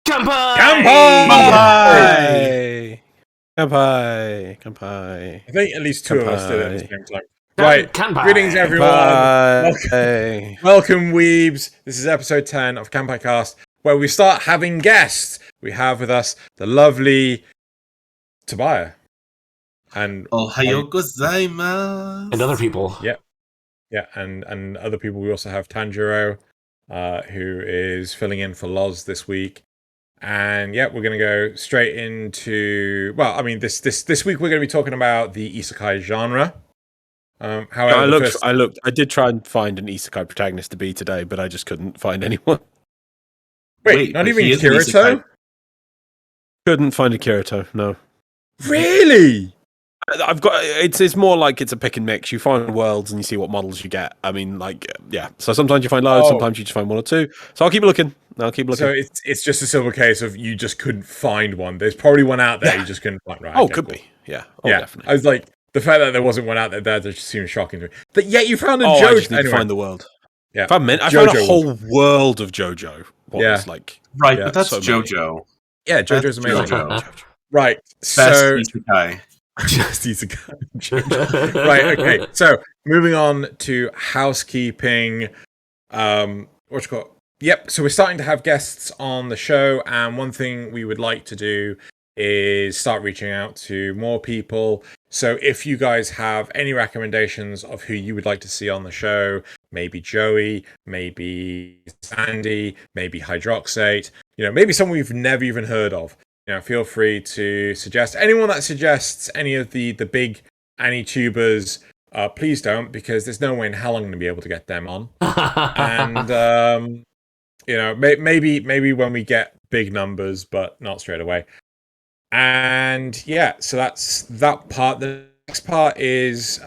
Kanpai! Kanpai! Kanpai! Kanpai! I think at least two of us did it at the same time. Right. Greetings, everyone. Kanpai! Welcome, weebs. This is episode 10 of Kanpai Cast, where we start having guests. We have with us the lovely Tobiah. And Ohayo gozaimasu. And other people. Yeah, and other people. We also have Tanjiro, who is filling in for Loz this week. And yeah, we're going to go straight into. Well, I mean, this week we're going to be talking about the Isekai genre. However, I did try and find an Isekai protagonist to be today, but I just couldn't find anyone. Wait, not even Kirito? Couldn't find a Kirito, no. Really? I've got it's more like it's a pick and mix. You find worlds and you see what models you get. I mean, like, yeah. So sometimes you find loads, sometimes you just find one or two. So I'll keep looking. So it's just a simple case of you just couldn't find one. There's probably one out there you just couldn't find. Right? Oh, could be. Yeah. Oh, yeah. Definitely. I was like, the fact that there wasn't one out there that just seems shocking to me. But yet you found a JoJo. I just need to find the world. Yeah. I found a whole world of JoJo. Like right, but that's so JoJo. Yeah, JoJo's amazing. JoJo. Right. Best Isekai. Just Isekai. Right, okay. So moving on to housekeeping. Yep, so we're starting to have guests on the show, and one thing we would like to do is start reaching out to more people. So if you guys have any recommendations of who you would like to see on the show, maybe Joey, maybe Sandy, maybe Hydroxate, maybe someone we've never even heard of, feel free to suggest. Anyone that suggests any of the big Anitubers, please don't, because there's no way in hell I'm going to be able to get them on. And maybe when we get big numbers, but not straight away. And yeah, so that's that part. The next part is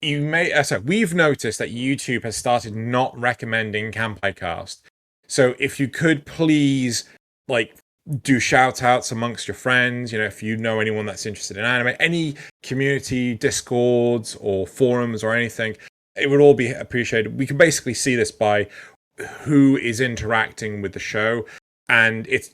we've noticed that YouTube has started not recommending Kanpai Cast. So if you could please do shout outs amongst your friends, if you know anyone that's interested in anime, any community discords or forums or anything, it would all be appreciated. We can basically see this by who is interacting with the show, and it's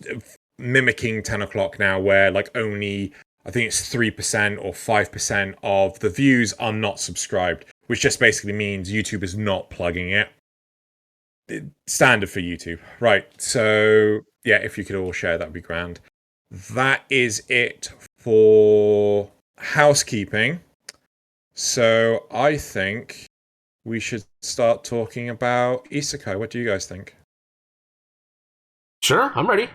mimicking 10 o'clock now, where only I think it's 3% or 5% of the views are not subscribed, which just basically means YouTube is not plugging it. Standard for YouTube. Right, so yeah, if you could all share, that'd be grand. That is it for housekeeping. So I think we should start talking about Isekai. What do you guys think? Sure, I'm ready.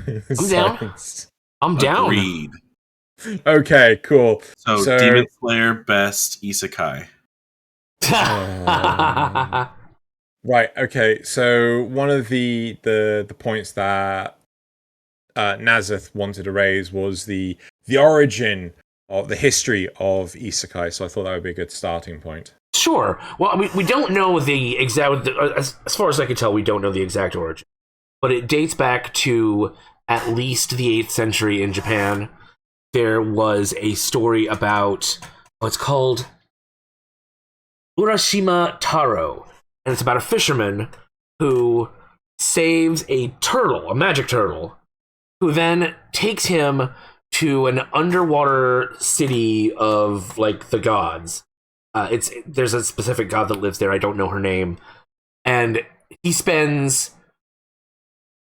I'm down. I'm down. Agreed. Okay, cool. So Demon Slayer, best Isekai. Right, okay. So one of the points that Nasuth wanted to raise was the origin of the history of Isekai. So I thought that would be a good starting point. Sure. Well, I mean, we don't know the exact, as far as I can tell, we don't know the exact origin. But it dates back to at least the 8th century in Japan. There was a story about, it's called Urashima Taro. And it's about a fisherman who saves a turtle, a magic turtle, who then takes him to an underwater city of, the gods. There's a specific god that lives there. I don't know her name. And he spends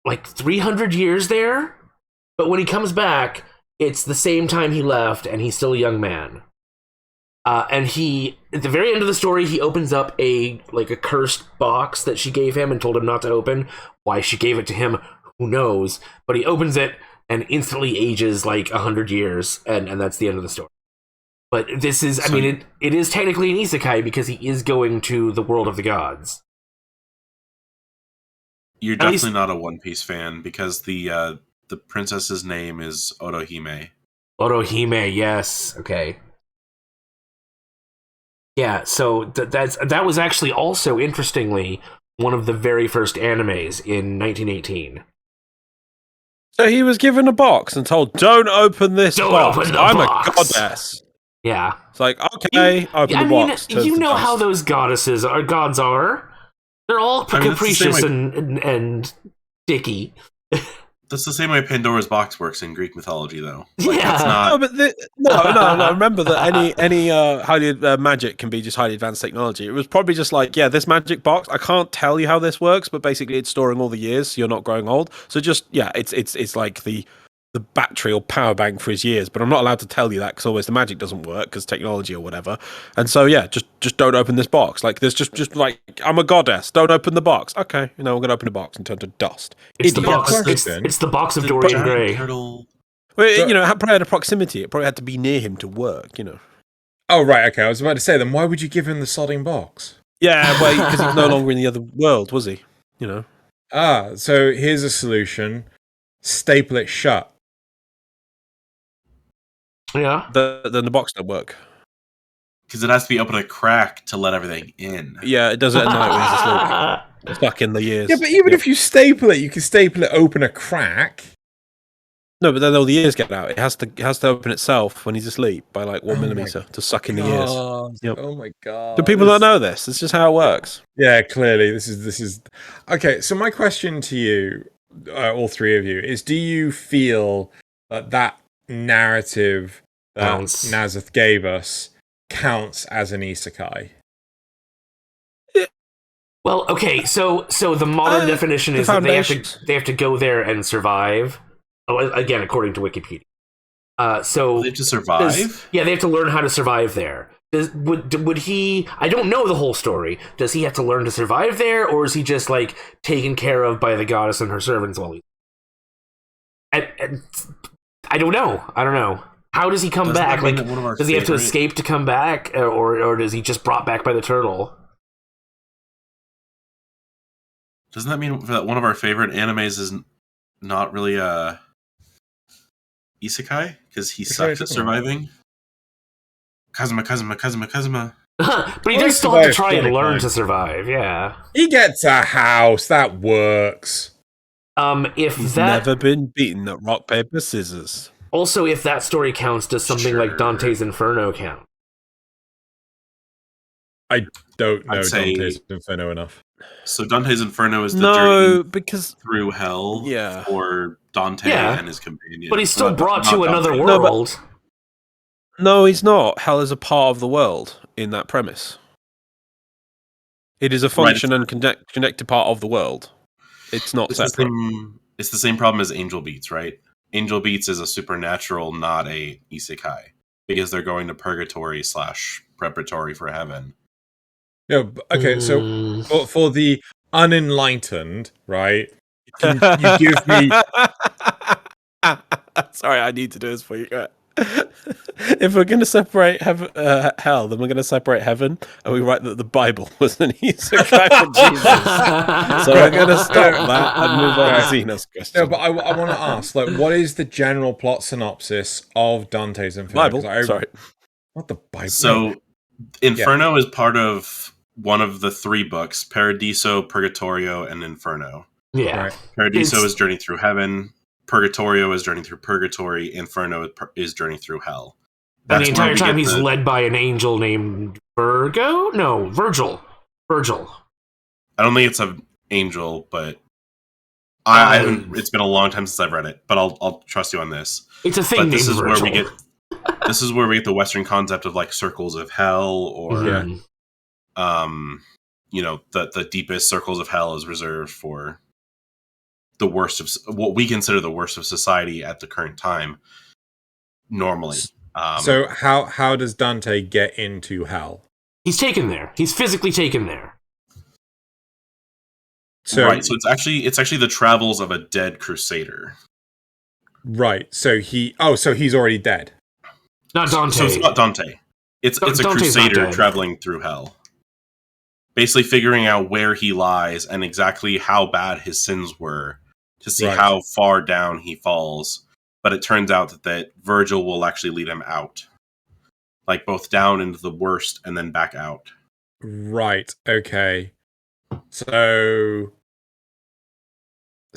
300 years there, but when he comes back, it's the same time he left, and he's still a young man. And he, at the very end of the story, he opens up a cursed box that she gave him and told him not to open. Why she gave it to him, who knows? But he opens it and instantly ages 100 years, and that's the end of the story. But this is, it is technically an isekai because he is going to the world of the gods. You're definitely not a One Piece fan because the princess's name is Otohime. Otohime, yes. Okay. Yeah, so that was actually also, interestingly, one of the very first animes in 1918. So he was given a box and told, "Don't open this box. Open I'm box. a goddess." Yeah. It's okay, open the box. You know how those gods are. They're all capricious and sticky. That's the same way Pandora's box works in Greek mythology, though. Yeah. That's not. No, but no. Remember that any highly magic can be just highly advanced technology. It was probably just like, yeah, this magic box. I can't tell you how this works, but basically, it's storing all the years, so you're not growing old. So just it's like the battery or power bank for his years. But I'm not allowed to tell you that because always the magic doesn't work because technology or whatever. And so yeah, just don't open this box. Like there's just like, I'm a goddess. Don't open the box. Okay, we're gonna open the box and turn to dust. It's the Idiot. box. It's the box of Dorian Gray. Turtle. Well, it probably had a proximity. It probably had to be near him to work. Oh, right, okay. I was about to say, then why would you give him the sodding box? Yeah, well, because he's no longer in the other world, was he? So here's a solution. Staple it shut. Yeah. Then the box don't work. Because it has to be open a crack to let everything in. Yeah, it does it at night when he's asleep. Stuck in the years. Yeah, but even if you staple it, you can staple it open a crack. No, but then all the years get out. It has to open itself when he's asleep by like 1 millimeter to suck in the years. Yep. Oh my god! Do people not know this? It's just how it works. Yeah, clearly this is okay. So my question to you, all three of you, is: do you feel that narrative that Nasuth gave us counts as an isekai? Well, okay, so the modern definition is that they have to go there and survive. Oh, again, according to Wikipedia. So they have to survive. They have to learn how to survive there. Would he? I don't know the whole story. Does he have to learn to survive there, or is he just like taken care of by the goddess and her servants while he? And I don't know. How does he come back? Like, does he have to escape to come back, or is he just brought back by the turtle? Doesn't that mean that one of our favorite animes is not really isekai because he sucks at surviving? Kazuma. But he does still have to try and learn to survive. Yeah, he gets a house that works. He's never been beaten at rock paper scissors. Also, if that story counts, does something like Dante's Inferno count? I don't know Dante's Inferno enough. So Dante's Inferno is the journey because through hell for Dante and his companion. But he's still brought to another world. No, he's not. Hell is a part of the world in that premise. It is a function and connected part of the world. It's not separate. It's the same problem as Angel Beats, right? Angel Beats is a supernatural, not a isekai, because they're going to purgatory / preparatory for heaven. Yeah. Okay. So for the unenlightened, right? You give me. Sorry, I need to do this for you. If we're going to separate hell, then we're going to separate heaven, and we write that the Bible was an isekai for Jesus. So we're going to stop that and move on to Xeno's question. No, but I want to ask, like, what is the general plot synopsis of Dante's Inferno? Bible. Sorry, not the Bible. So, Inferno is part of one of the 3 books: Paradiso, Purgatorio, and Inferno. Yeah, right. Paradiso is journey through heaven. Purgatorio is journey through purgatory. Inferno is journey through hell. And the entire time he's led by an angel named Virgo? No, Virgil. I don't think it's an angel, but I haven't. It's been a long time since I've read it, but I'll trust you on this. It's a thing. But this is Virgil. where we get. This is where we get the Western concept of like circles of hell, or the deepest circles of hell is reserved for the worst of what we consider the worst of society at the current time. Normally, so how does Dante get into hell? He's taken there. He's physically taken there. So it's actually the travels of a dead crusader. Right. So he's already dead. Not Dante. So it's not Dante. It's a Dante's crusader traveling through hell. Basically figuring out where he lies and exactly how bad his sins were to see how far down he falls. But it turns out that Virgil will actually lead him out. Like both down into the worst and then back out. Right. Okay. So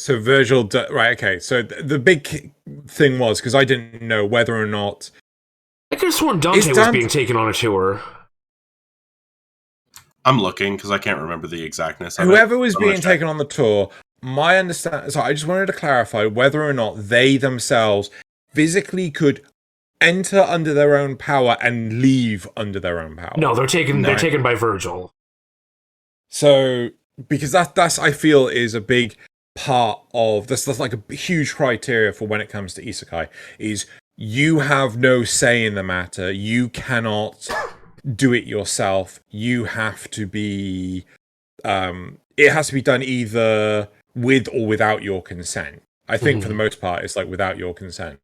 Virgil... Right, okay. So the big thing was, because I didn't know whether or not... I could have sworn Dante was being taken on a tour. I'm looking, because I can't remember the exactness of Whoever was being taken on the tour my understanding. So I just wanted to clarify whether or not they themselves physically could enter under their own power and leave under their own power. No, they're taken. They're taken by Virgil. So because that's I feel is a big part of this. That's like a huge criteria for when it comes to isekai is you have no say in the matter. You cannot do it yourself. You have to be. It has to be done either with or without your consent. I think for the most part, it's like without your consent.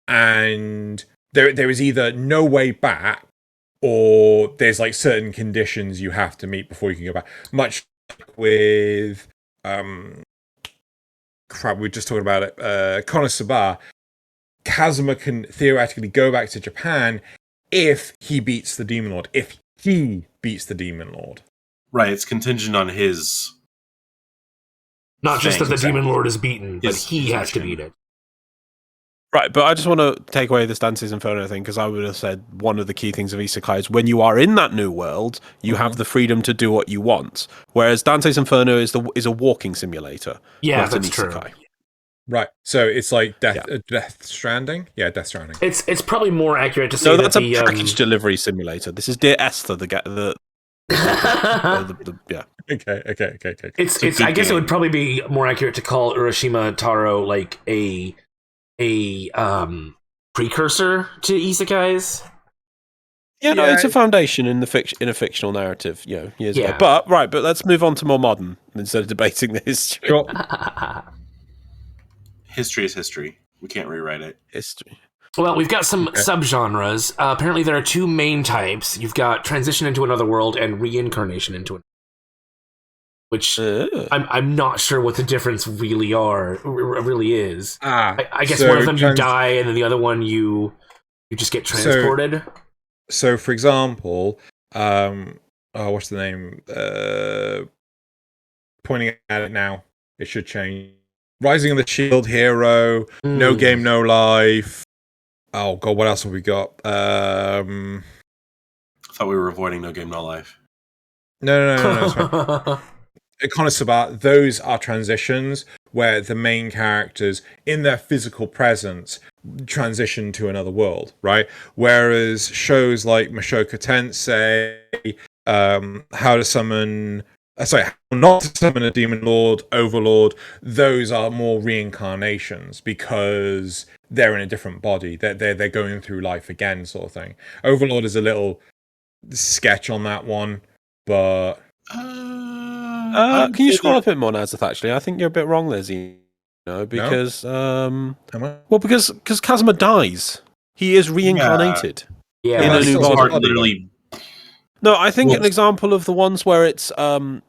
And there is either no way back, or there's like certain conditions you have to meet before you can go back. Much like with crap, we were just talking about it. Konosuba, Kazuma can theoretically go back to Japan if he beats the Demon Lord. If he beats the Demon Lord. Right, it's contingent on his. Not just that the exactly. Demon Lord is beaten, but he has to beat it. Right, but I just want to take away this Dante's Inferno thing, because I would have said one of the key things of isekai is when you are in that new world, you have the freedom to do what you want. Whereas Dante's Inferno is a walking simulator, not an isekai. True. Right, so it's like Death Stranding? Yeah, Death Stranding. It's probably more accurate to say No, that that's a package delivery simulator. This is Dear Esther, yeah. Okay. It's I guess it would probably be more accurate to call Urashima Taro like a precursor to isekais. Yeah, no, it's a foundation in a fictional narrative, years ago. But let's move on to more modern instead of debating the history. Sure. History is history. We can't rewrite it. History. Well, we've got some subgenres. Apparently, there are two main types. You've got transition into another world and reincarnation into it. Which I'm not sure what the difference really is. I guess one of them you die, and then the other one you just get transported. So for example, what's the name? Pointing at it now, it should change. Rising of the Shield Hero, No Game, No Life. Oh god, what else have we got? I thought we were avoiding No Game, No Life. No. Konosuba, those are transitions where the main characters, in their physical presence, transition to another world, right? Whereas shows like Mushoku Tensei, How Not to Summon a Demon Lord, Overlord, those are more reincarnations because they're in a different body. They're going through life again, sort of thing. Overlord is a little sketch on that one, but can you scroll up a bit more, Nasuth? Actually, I think you're a bit wrong there, Zeno. Because because Kazuma dies. He is reincarnated in a new body. Literally. No, I think an example of the ones where it's what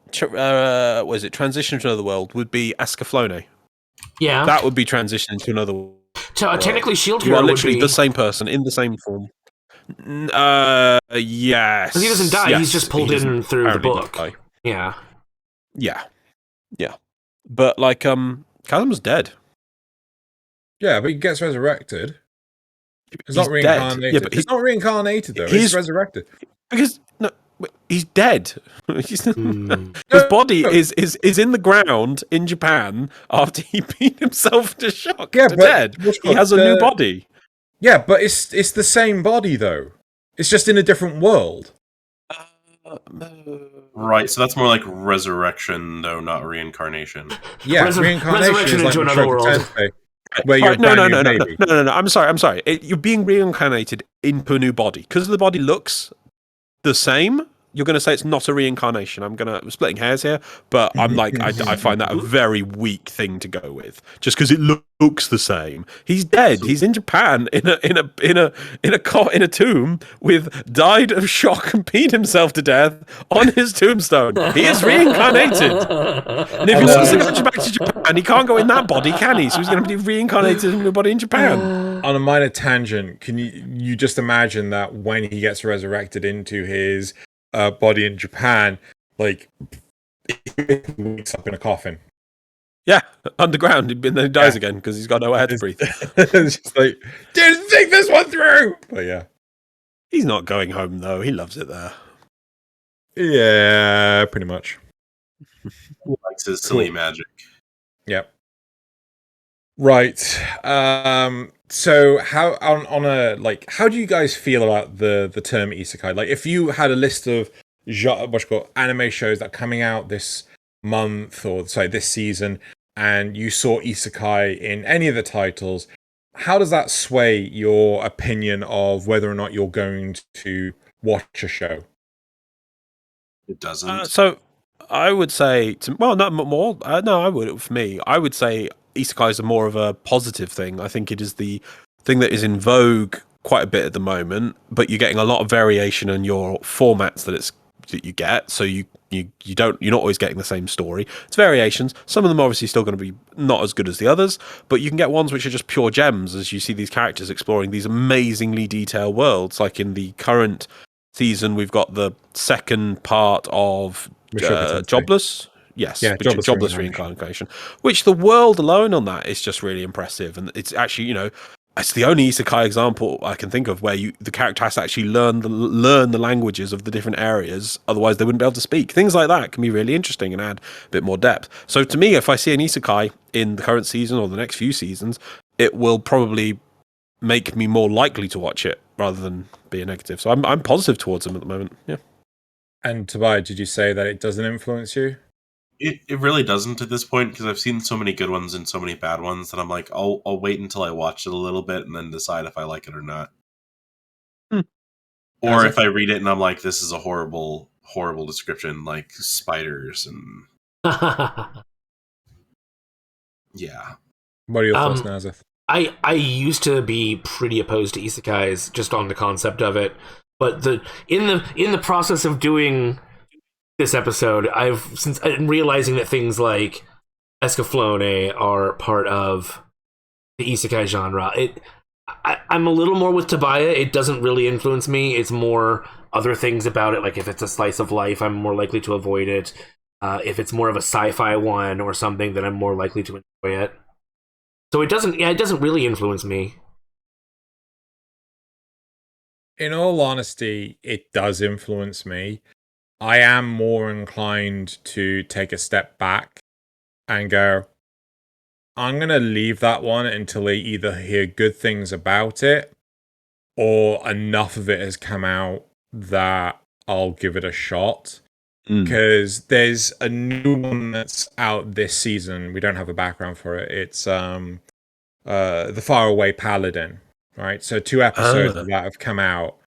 is it? Transition to another world would be Escaflowne. Yeah, that would be transitioning to another world. Technically, Shield Hero would literally be the same person in the same form. Yes. Because he doesn't die, yes, he's just pulled in through the book. Yeah. But like Kazuma's dead. Yeah, but he gets resurrected. He's not reincarnated. Yeah, but he's not reincarnated though. He's resurrected. Because no, he's dead. His body is in the ground in Japan after he beat himself to shock to dead. He has a new body. Yeah, but it's the same body though. It's just in a different world. Right, so that's more like resurrection, though, not reincarnation. Yeah, reincarnation is like into another world. Where you're no. I'm sorry. You're being reincarnated into a new body because the body looks the same. You're going to say it's not a reincarnation. I'm splitting hairs here, but I'm like, I find that a very weak thing to go with, just because it looks the same. He's dead. He's in Japan in a tomb with died of shock and peed himself to death on his tombstone. He is reincarnated. And if he wants to go back to Japan, he can't go in that body, can he? So he's going to be reincarnated in a body in Japan. On a minor tangent, can you just imagine that when he gets resurrected into his body in Japan, like he wakes up in a coffin. Yeah, underground, and then he dies again because he's got no air to breathe. It's just like, didn't think this one through. But yeah, he's not going home though. He loves it there. Yeah, pretty much. He likes his silly magic. Yep. Right. So how on a like how do you guys feel about the term isekai? Like if you had a list of anime shows that are coming out this month or sorry, this season, and you saw isekai in any of the titles, how does that sway your opinion of whether or not you're going to watch a show? It doesn't. So I would say, not more. No, I would. For me, I would say isekais are more of a positive thing. I think it is the thing that is in vogue quite a bit at the moment. But you're getting a lot of variation in your formats that you get. So you're not always getting the same story. It's variations. Some of them are obviously still going to be not as good as the others, but you can get ones which are just pure gems as you see these characters exploring these amazingly detailed worlds. Like in the current season, we've got the second part of Jobless. Yes, yeah, Jobless Reincarnation. Which the world alone on that is just really impressive, and it's actually it's the only isekai example I can think of where the character has to actually learn the languages of the different areas, otherwise they wouldn't be able to speak. Things like that can be really interesting and add a bit more depth. So to me, if I see an isekai in the current season or the next few seasons, it will probably make me more likely to watch it rather than be a negative. So I'm positive towards them at the moment. Yeah. And Tobiah, did you say that it doesn't influence you? It really doesn't at this point because I've seen so many good ones and so many bad ones that I'm like, I'll wait until I watch it a little bit and then decide if I like it or not. Or if I read it and I'm like, this is a horrible, horrible description, like spiders and yeah. What are your thoughts, Nasuth? I used to be pretty opposed to isekais just on the concept of it, but in the process of doing this episode, I'm realizing that things like Escaflowne are part of the isekai genre. I'm a little more with Tobiah. It doesn't really influence me. It's more other things about it. Like if it's a slice of life, I'm more likely to avoid it. If it's more of a sci-fi one or something, then I'm more likely to enjoy it. So it doesn't really influence me. In all honesty, it does influence me. I am more inclined to take a step back and go, I'm going to leave that one until I either hear good things about it or enough of it has come out that I'll give it a shot. Because there's a new one that's out this season. We don't have a background for it. It's The Faraway Paladin, right? So 2 episodes of that have come out.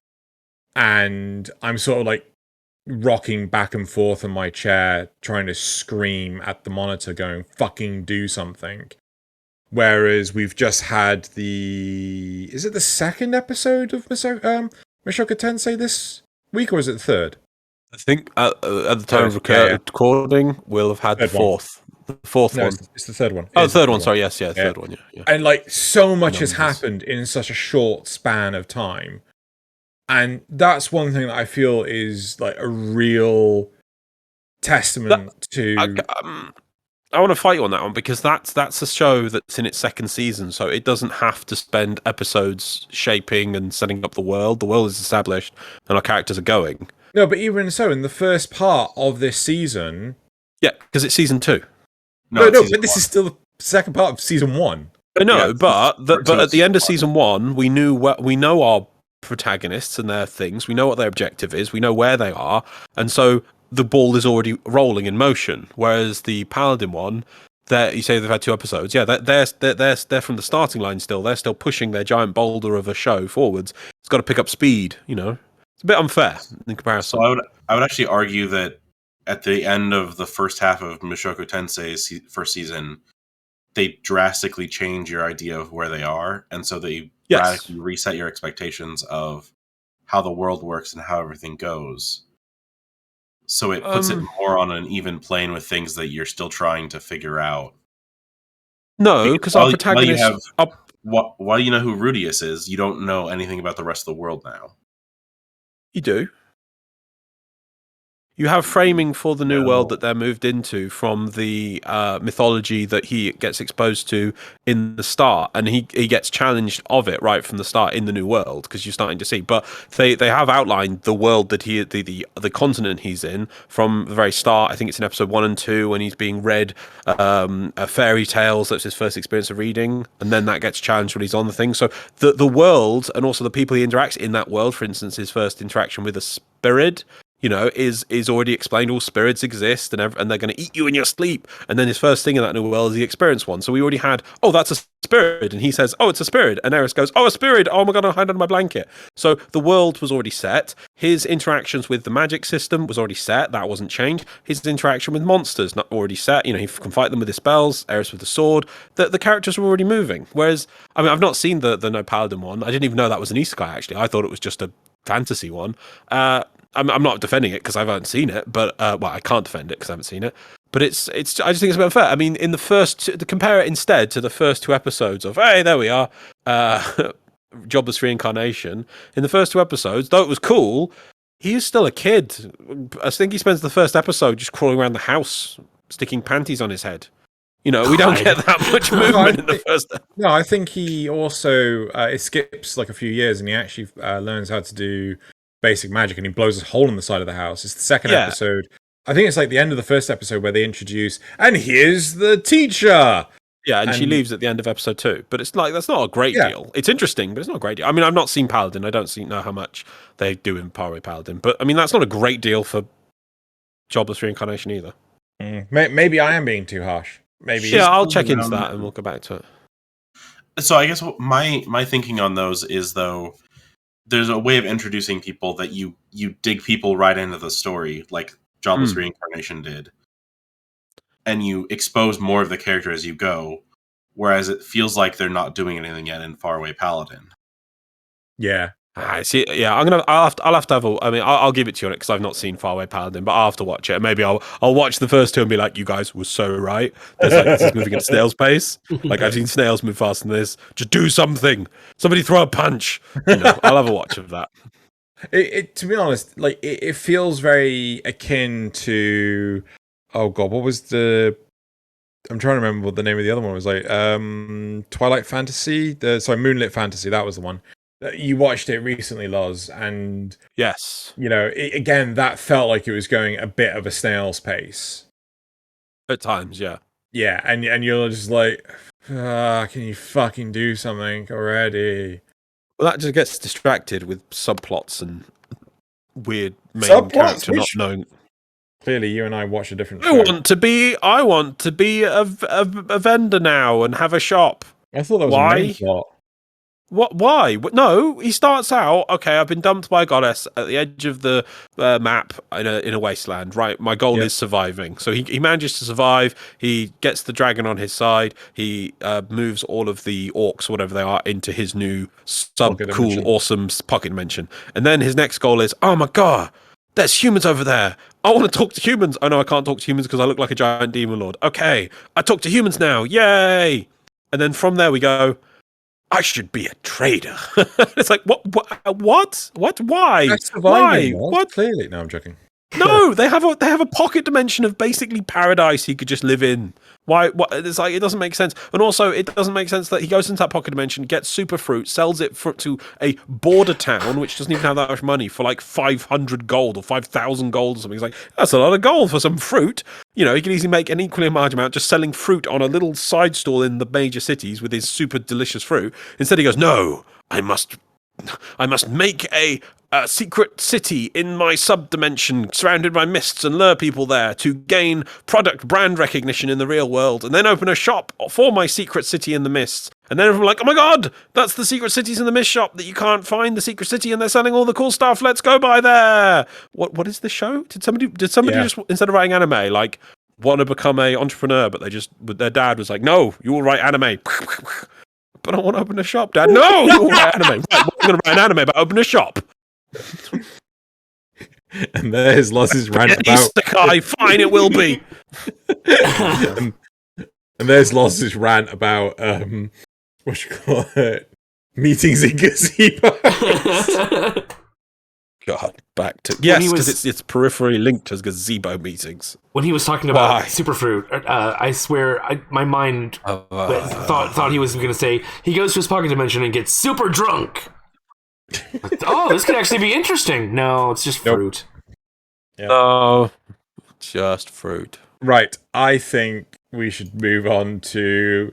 And I'm sort of like rocking back and forth in my chair, trying to scream at the monitor, going, fucking do something. Whereas we've just had is it the second episode of Mushoku Tensei this week, or is it the third? I think at the time of recording, we'll have had the fourth. The fourth one. It's the third one. Oh, the third one. Sorry, yes, third one. Yeah. And like so much has happened in such a short span of time. And that's one thing that I feel is like a real testament to. I want to fight you on that one because that's a show that's in its second season, so it doesn't have to spend episodes shaping and setting up the world. The world is established, and our characters are going. No, but even so, in the first part of this season, yeah, because it's season 2. No, but this is still the second part of season 1. I know, but at the end of season 1, we know our protagonists and their things. We know what their objective is. We know where they are, and so the ball is already rolling in motion. Whereas the Paladin one, you say they've had 2 episodes. Yeah, they're from the starting line still. They're still pushing their giant boulder of a show forwards. It's got to pick up speed. It's a bit unfair in comparison. So I would actually argue that at the end of the first half of Mushoku Tensei's first season, they drastically change your idea of where they are, and so they radically reset your expectations of how the world works and how everything goes. So it puts it more on an even plane with things that you're still trying to figure out. No, because our protagonist... While you know who Rudius is, you don't know anything about the rest of the world now. You do. You have framing for the new world that they're moved into from the mythology that he gets exposed to in the start, and he gets challenged of it right from the start in the new world, because you're starting to see. But they have outlined the world that the continent he's in from the very start. I think it's in episode 1 and 2 when he's being read fairy tales. That's his first experience of reading, and then that gets challenged when he's on the thing. So the world and also the people he interacts in that world, for instance, his first interaction with a spirit, is already explained. All spirits exist, and they're going to eat you in your sleep. And then his first thing in that new world is the experience one. So we already had, oh, that's a spirit, and he says, oh, it's a spirit, and Eris goes, oh, a spirit. Oh my god, I'll hide under my blanket. So the world was already set. His interactions with the magic system was already set. That wasn't changed. His interaction with monsters not already set. He can fight them with his spells. Eris with the sword. The characters were already moving. Whereas, I mean, I've not seen the No Paladin one. I didn't even know that was an isekai. Actually, I thought it was just a fantasy one. I'm not defending it because I haven't seen it, but I can't defend it because I haven't seen it. But it's I just think it's a bit unfair. I mean, in the to compare it instead to the first 2 episodes of, hey, there we are, Jobless Reincarnation. In the first 2 episodes, though it was cool, he is still a kid. I think he spends the first episode just crawling around the house, sticking panties on his head. We don't get that much movement in the first. No, I think he also it skips like a few years, and he actually learns how to do basic magic, and he blows a hole in the side of the house. It's the second episode. I think it's like the end of the first episode where they introduce, and here's the teacher. Yeah, and she leaves at the end of episode 2. But it's like, that's not a great deal. It's interesting, but it's not a great deal. I mean, I've not seen Paladin. I don't know how much they do in Faraway Paladin. But I mean, that's not a great deal for Jobless Reincarnation either. Maybe I am being too harsh. Maybe. Yeah, I'll check into that and we'll go back to it. So I guess my thinking on those is, though, there's a way of introducing people that you dig people right into the story, like Jobless Reincarnation did, and you expose more of the character as you go, whereas it feels like they're not doing anything yet in Faraway Paladin. Yeah. I see. Yeah, I'll have to have a. I mean, I'll give it to you on it because I've not seen Faraway Paladin, but I'll have to watch it. Maybe I'll watch the first 2 and be like, you guys were so right. This is moving at snail's pace. Like, I've seen snails move faster than this. Just do something. Somebody throw a punch. I'll have a watch of that. It to be honest, like it feels very akin to, oh god, what was the? I'm trying to remember what the name of the other one was. Like Twilight Fantasy. Moonlit Fantasy. That was the one. You watched it recently, Loz, and yes, again, that felt like it was going a bit of a snail's pace at times. Yeah, and you're just like, can you fucking do something already? Well, that just gets distracted with subplots and weird main character not knowing. Clearly, you and I watch a different show. I want to be a vendor now and have a shop. I thought that was a main plot. What? Why? No, he starts out, okay, I've been dumped by a goddess at the edge of the map in a wasteland, right? My goal is surviving. So he manages to survive. He gets the dragon on his side. He moves all of the orcs, whatever they are, into his new sub-cool, awesome pocket dimension. And then his next goal is, oh my god, there's humans over there. I want to talk to humans. Oh no, I can't talk to humans because I look like a giant demon lord. Okay, I talk to humans now. Yay! And then from there we go, I should be a trader. It's like, what? Why? Why? What? Clearly, no, I'm joking. No, they have a pocket dimension of basically paradise he could just live in. Why? What? It's like, it doesn't make sense. And also, it doesn't make sense that he goes into that pocket dimension, gets super fruit, sells it to a border town which doesn't even have that much money for like 500 gold or 5,000 gold or something. He's like, that's a lot of gold for some fruit. He can easily make an equally large amount just selling fruit on a little side stall in the major cities with his super delicious fruit. Instead, he goes, no, I must make a secret city in my subdimension surrounded by mists and lure people there to gain product brand recognition in the real world, and then open a shop for my secret city in the mists. And then everyone's like, oh my god, that's the secret cities in the mist shop that you can't find the secret city and they're selling all the cool stuff. Let's go by there. What is the show? Did somebody just, instead of writing anime, like, want to become a entrepreneur, but their dad was like, no, you will write anime. But I want to open a shop, Dad. No, you will write anime. Right, I'm going to write an anime, but open a shop. And there's Loz's rant about Isekai. Fine, it will be. and there's Loz's rant about what you call it, meetings in gazebos. God, back to yes, was- because it's peripherally linked as gazebo meetings. When he was talking about Why? Superfruit, I swear, my mind thought he was going to say he goes to his pocket dimension and gets super drunk. Oh, this could actually be interesting. No, it's just fruit. Yeah. No, just fruit. Right. I think we should move on to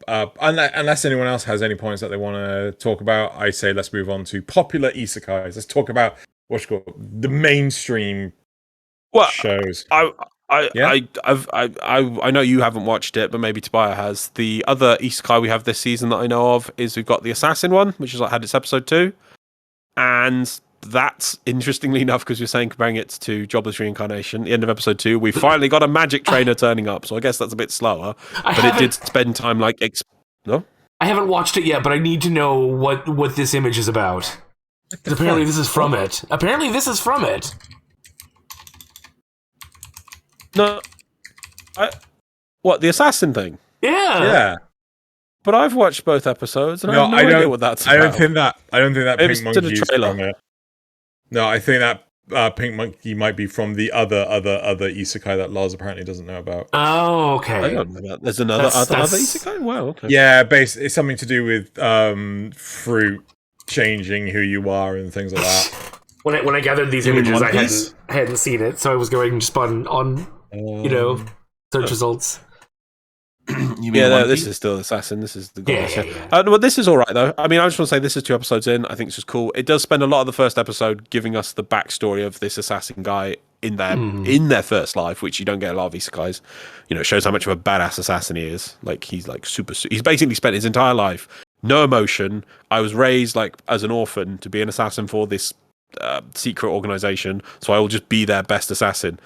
unless anyone else has any points that they want to talk about. I say let's move on to popular isekais. Let's talk about what's called the mainstream shows. I know you haven't watched it, but maybe Tobiah has. The other isekai we have this season that I know of is we've got the Assassin one, which is like had its episode 2, and that's interestingly enough because you're saying comparing it to Jobless Reincarnation. The end of episode 2, we finally got a magic trainer turning up, so I guess that's a bit slower. But it did spend time like no. I haven't watched it yet, but I need to know what this image is about. Apparently, this is from it. No, what the assassin thing? Yeah. But I've watched both episodes, and I have no idea what that's about. I don't think that Maybe pink monkey is trailer. from it. No, I think that pink monkey might be from the other isekai that Loz apparently doesn't know about. Oh, okay. I don't know that. There's another isekai. Wow. Okay. Yeah, it's something to do with fruit changing who you are and things like that. When I gathered these images, I hadn't seen it, so I was going just on search results. This is still Assassin. This is the goddess. Yeah. But this is all right though. I mean, I just want to say this is 2 episodes in. I think it's just cool. It does spend a lot of the first episode giving us the backstory of this assassin guy in their first life, which you don't get a lot of isekais. You know, it shows how much of a badass assassin he is. Like he's like super. He's basically spent his entire life no emotion. I was raised like as an orphan to be an assassin for this secret organization, so I will just be their best assassin.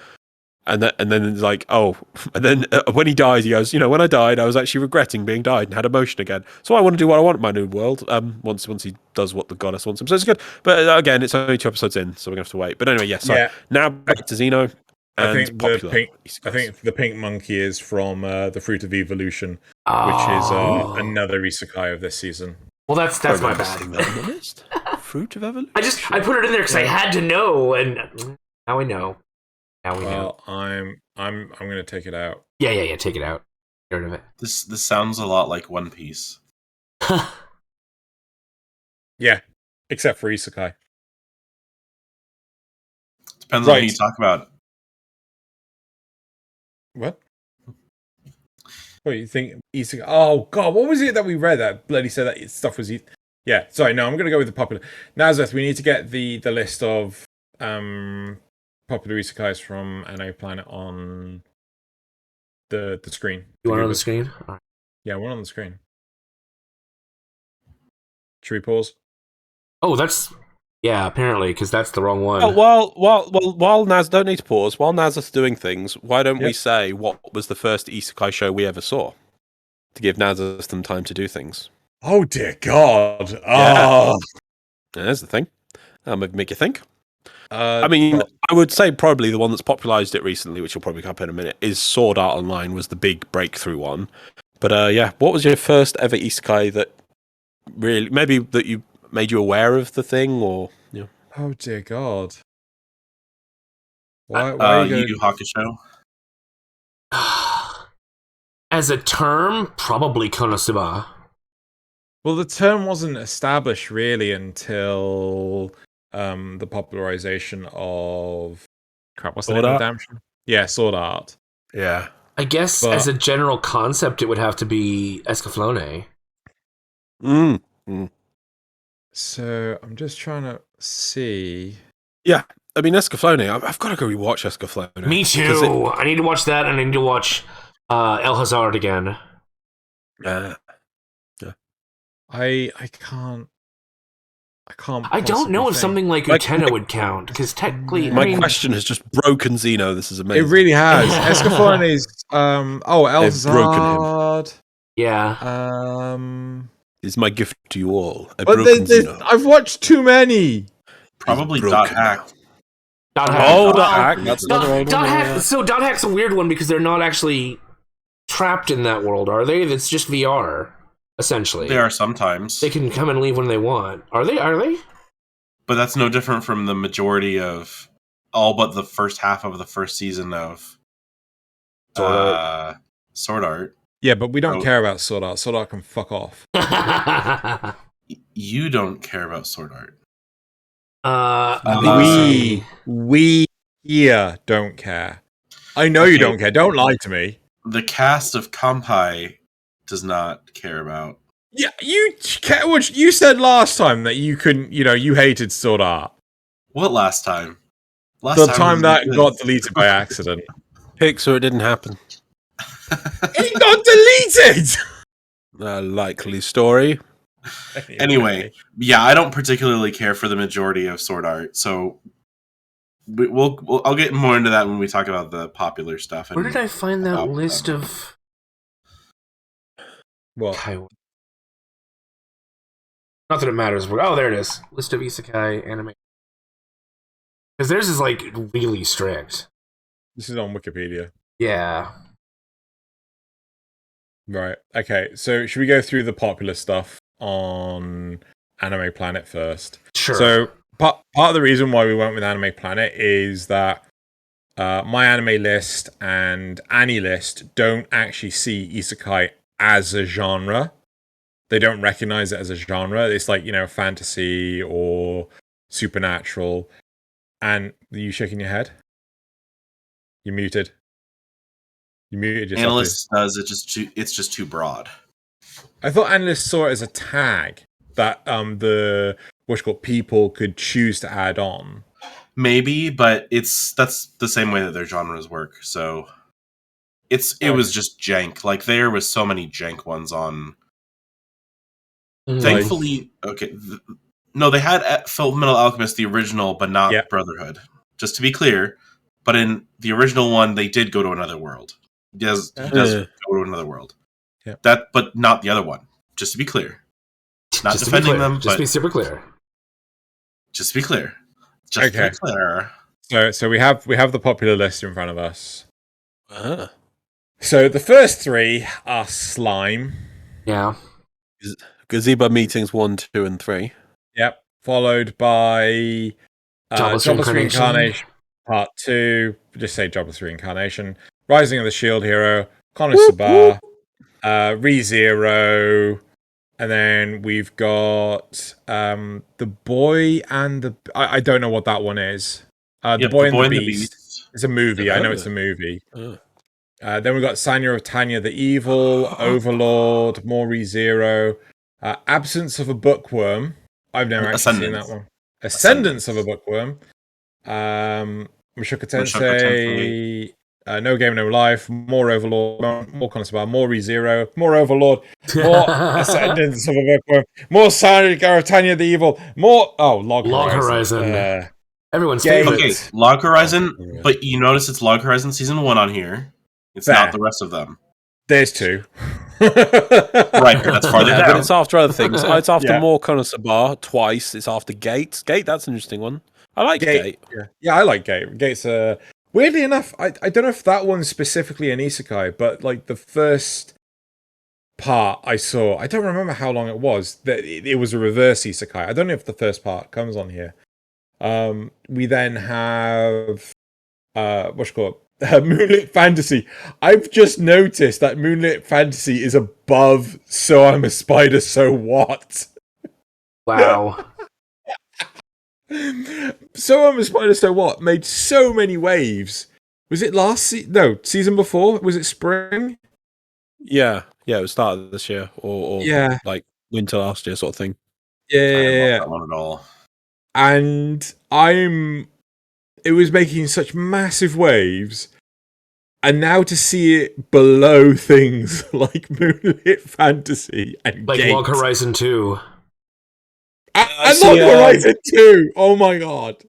And then it's like, when he dies, he goes, when I died, I was actually regretting being died and had emotion again. So I want to do what I want in my new world. Once he does what the goddess wants him, so it's good. But again, it's only 2 episods in, so we're gonna have to wait. But anyway, now back to Xeno. I think the pink monkey is from the Fruit of Evolution, which is another isekai of this season. Well, that's my bad. Fruit of Evolution. I put it in there because I had to know, and now I know. Well, I'm gonna take it out. Yeah, take it out. Get rid of it. This sounds a lot like One Piece. Yeah, except for isekai. Depends on who you talk about. What? What do you think? Isekai? Oh God, what was it that we read that bloody said that stuff was? Yeah, sorry. No, I'm gonna go with the popular. Nasuth, we need to get the list of popular isekais from Anime Planet on the screen. You want it on the screen? Yeah, one on the screen. Should we pause? Oh, apparently, because that's the wrong one. Oh, while Naz don't need to pause. While Naz is doing things, why don't we say what was the first isekai show we ever saw to give Naz some time to do things? Oh dear God! Yeah. There's the thing. That'll make you think. I mean, I would say probably the one that's popularized it recently, which will probably come up in a minute, is Sword Art Online was the big breakthrough one. But what was your first ever isekai that really, maybe that you made you aware of the thing, or Oh dear God! Why Yu Yu Hakusho? As a term, probably Konosuba. Well, the term wasn't established really until the popularization of what's the name of Redemption? Yeah, Sword Art. Yeah. I guess as a general concept, it would have to be Escaflowne. So I'm just trying to see. Yeah, I mean Escaflowne. I've got to go rewatch Escaflowne. Me too. I need to watch that, and I need to watch El Hazard again. Yeah. I can't. I don't know if something like Utena would count, because technically... My question has just broken Xeno. This is amazing. It really has. Escaflowne is... Elzard. Yeah. It's my gift to you all. I've watched too many. Probably Dot Hack. Dot Hack. That's another one. Dot Hack. So Dot Hack's a weird one because they're not actually trapped in that world, are they? It's just VR. Essentially, they are sometimes. They can come and leave when they want. Are they? But that's no different from the majority of all but the first half of the first season of Sword Art. Yeah, but we don't care about Sword Art. Sword Art can fuck off. You don't care about Sword Art. We here don't care. I know you don't care. Don't lie to me. The cast of Kanpai does not care about. Yeah, you said last time that you couldn't. You hated Sword Art. What last time? The time that got deleted by accident. Pixar, it didn't happen. It got deleted. A likely story. Anyway, yeah, I don't particularly care for the majority of Sword Art, so I'll get more into that when we talk about the popular stuff. Where did I find that list of? What? Not that it matters. Oh, there it is. List of Isekai anime. Because theirs is like really strict. This is on Wikipedia. Yeah. Right. Okay. So should we go through the popular stuff on Anime Planet first? Sure. So part of the reason why we went with Anime Planet is that My Anime List and Annie List don't actually see Isekai as a genre. They don't recognize it as a genre. It's like, fantasy or supernatural. And are you shaking your head? You're muted. You muted yourself. Analyst does it's just too broad. I thought analysts saw it as a tag that people could choose to add on. Maybe, but that's the same way that their genres work. So it was just jank. Like there was so many jank ones on. Thankfully, okay. No, they had Fullmetal Alchemist, the original, but not Brotherhood. Just to be clear, but in the original one, they did go to another world. He does go to another world. Yeah. But not the other one. Just to be clear. Not just defending them. Just be super clear. Just to be clear. Just to be clear. So we have the popular list in front of us. Uh-huh. So the first three are Slime. Yeah. Gazebo Meetings 1, 2, and 3. Yep. Followed by Jobless Reincarnation Part 2. Just say Jobless Reincarnation. Rising of the Shield Hero. Konosuba. ReZero. And then we've got The Boy and the... I don't know what that one is. The Boy and the Beast. It's a movie. I know it's a movie. Then we've got Sanya of Tanya the Evil, Overlord, more ReZero, Absence of a Bookworm. I've never actually seen that one. Ascendance of a Bookworm. Mushoku Tensei, No Game No Life, more Overlord, more Konosuba, more ReZero, more Overlord, more Ascendance of a Bookworm, more Sanya of Tanya the Evil, more Log Horizon. Everyone's favorite. Okay, Log Horizon, but you notice it's Log Horizon Season 1 on here. It's not the rest of them. There's 2. Right, that's farther down. But it's after other things. It's after more Konosuba twice. It's after Gate. Gate, that's an interesting one. I like Gate. Yeah, I like Gate. Gate's weirdly enough, I don't know if that one's specifically an isekai, but like the first part I saw, I don't remember how long it was, that it was a reverse isekai. I don't know if the first part comes on here. We then have Moonlit Fantasy. I've just noticed that Moonlit Fantasy is above So I'm a Spider, So What? Wow. So I'm a Spider, So What made so many waves. Was it season before? Was it spring? Yeah, it was started this year or like winter last year sort of thing. Yeah. That one at all. And it was making such massive waves, and now to see it below things like Moonlit Fantasy and like Gate. Log Horizon 2. And Log Horizon 2! Oh my god.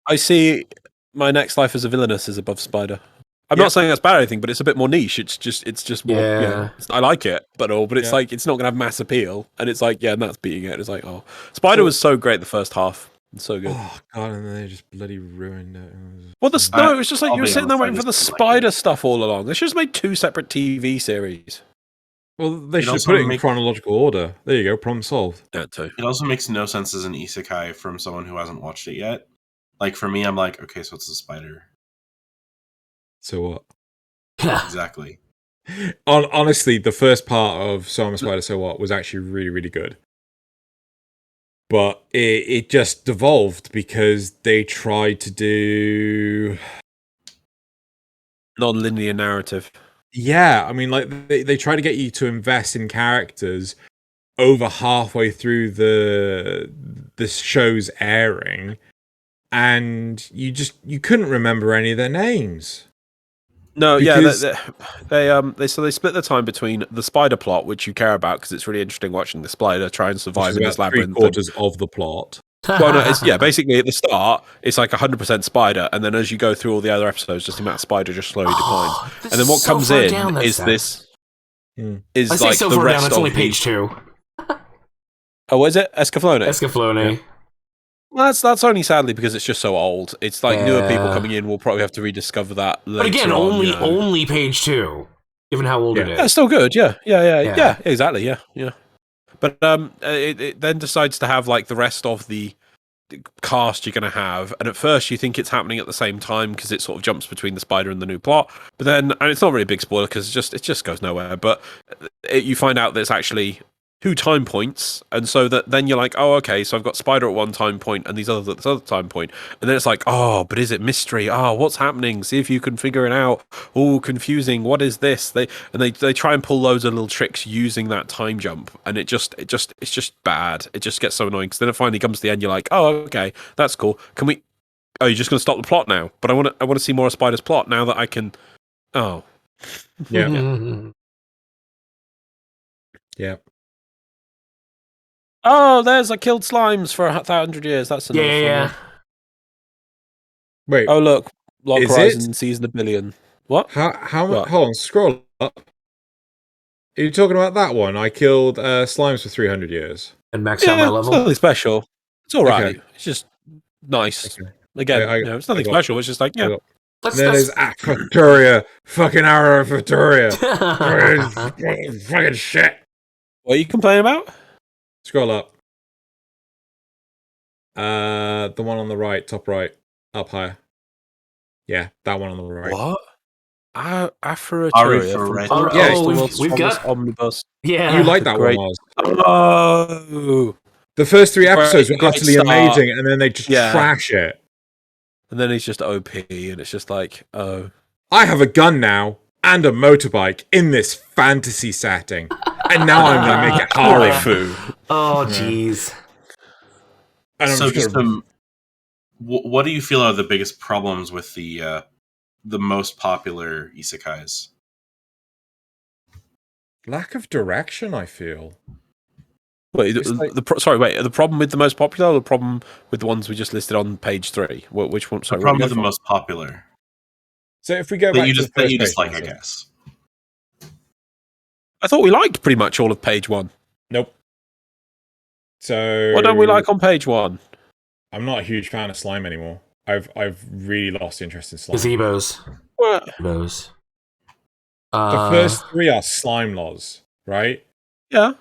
I see My Next Life as a Villainous is above Spider. I'm not saying that's bad or anything, but it's a bit more niche. It's just more. Yeah. I like it, but it's like it's not going to have mass appeal, and it's like and that's beating it. It's like Spider was so great the first half. So good. Oh god, and then they just bloody ruined it. Well, it was just like you were sitting there waiting for the Spider stuff all along. They should have made 2 separate TV series. Well, they It should also put it in make- chronological order. There you go, problem solved. That too. It also makes no sense as an isekai from someone who hasn't watched it yet. Like for me, I'm like, okay, so it's a spider. So what? Exactly. Honestly, the first part of So I'm a Spider, So What was actually really, really good. But it just devolved because they tried to do... Non-linear narrative. Yeah, I mean, like, they try to get you to invest in characters over halfway through the show's airing, and you couldn't remember any of their names. No, Because- they split the time between the spider plot, which you care about because it's really interesting watching the spider try and survive in this labyrinth. 3/4 of the plot. Well, no, it's basically at the start, it's like 100% spider, and then as you go through all the other episodes, just the amount of spider just slowly declines. And then what comes in is this. Is I say like so the far rest down, it's only of page 2. Oh, is it Escaflowne? Escaflowne. Well, that's only sadly because it's just so old. It's like newer people Yeah. coming in will probably have to rediscover that later. But again, on, only page 2, given how old it is. Yeah, it's still good. Yeah, Yeah. exactly. Yeah. But it then decides to have like the rest of the cast you're going to have, and at first you think it's happening at the same time because it sort of jumps between the spider and the new plot. But then, and it's not really a big spoiler because it just goes nowhere. But you find out that it's actually 2 time points, and so that then you're like, oh, okay, so I've got spider at one time point and these others at this other time point, and then it's like, oh, but is it mystery? Oh, what's happening? See if you can figure it out. Oh, confusing. What is this? They try and pull loads of little tricks using that time jump, and it's just bad. It just gets so annoying because then it finally comes to the end. You're like, oh, okay, that's cool. Can we? Oh, you're just going to stop the plot now? But I want to see more of Spider's plot now that I can. Oh, Yeah. Yeah. oh, there's I killed slimes for 100 years. That's another fun Yeah. one. Wait, Oh, look, Log Is Horizon it? season 1 billion. What? how much? What? Hold on, scroll up. Are you talking about that one? I killed slimes for 300 years. And maxed out my It's level. nothing special. It's all right. Okay. It's just nice. Okay. Again, I it's nothing got- special. It's just like, yeah. got- Let's, And then there's Futuria. Fucking arrow of Futuria. Fucking shit. What are you complaining about? Scroll up. The one on the right, top right, up higher. Yeah, that one on the right. What? Afro Arifureta. Oh, Yeah, we've got- omnibus. yeah. You like that Great. one, Oz? Oh, The first 3 episodes were Great utterly start. amazing, and then they just Yeah. trash it. and then he's just OP, and it's just like, oh, I have a gun now and a motorbike in this fantasy setting, and now I'm going to make it horror. Harifu. Oh, jeez. And I'm So, just gonna- what do you feel are the biggest problems with the most popular isekais? lack of direction, I feel. Wait, It's like- the problem with the most popular, or the problem with the ones we just listed on page 3? Which one? Sorry, The where problem did with the we go most popular So if we go that back you to just the first page, dislike, I Nasuth. guess. from? I thought we liked pretty much all of page 1. Nope. So What don't we like on page 1? I'm not a huge fan of slime anymore. I've really lost interest in slime. Gazebos. What? Gazebos. The first 3 are slime laws, right? Yeah.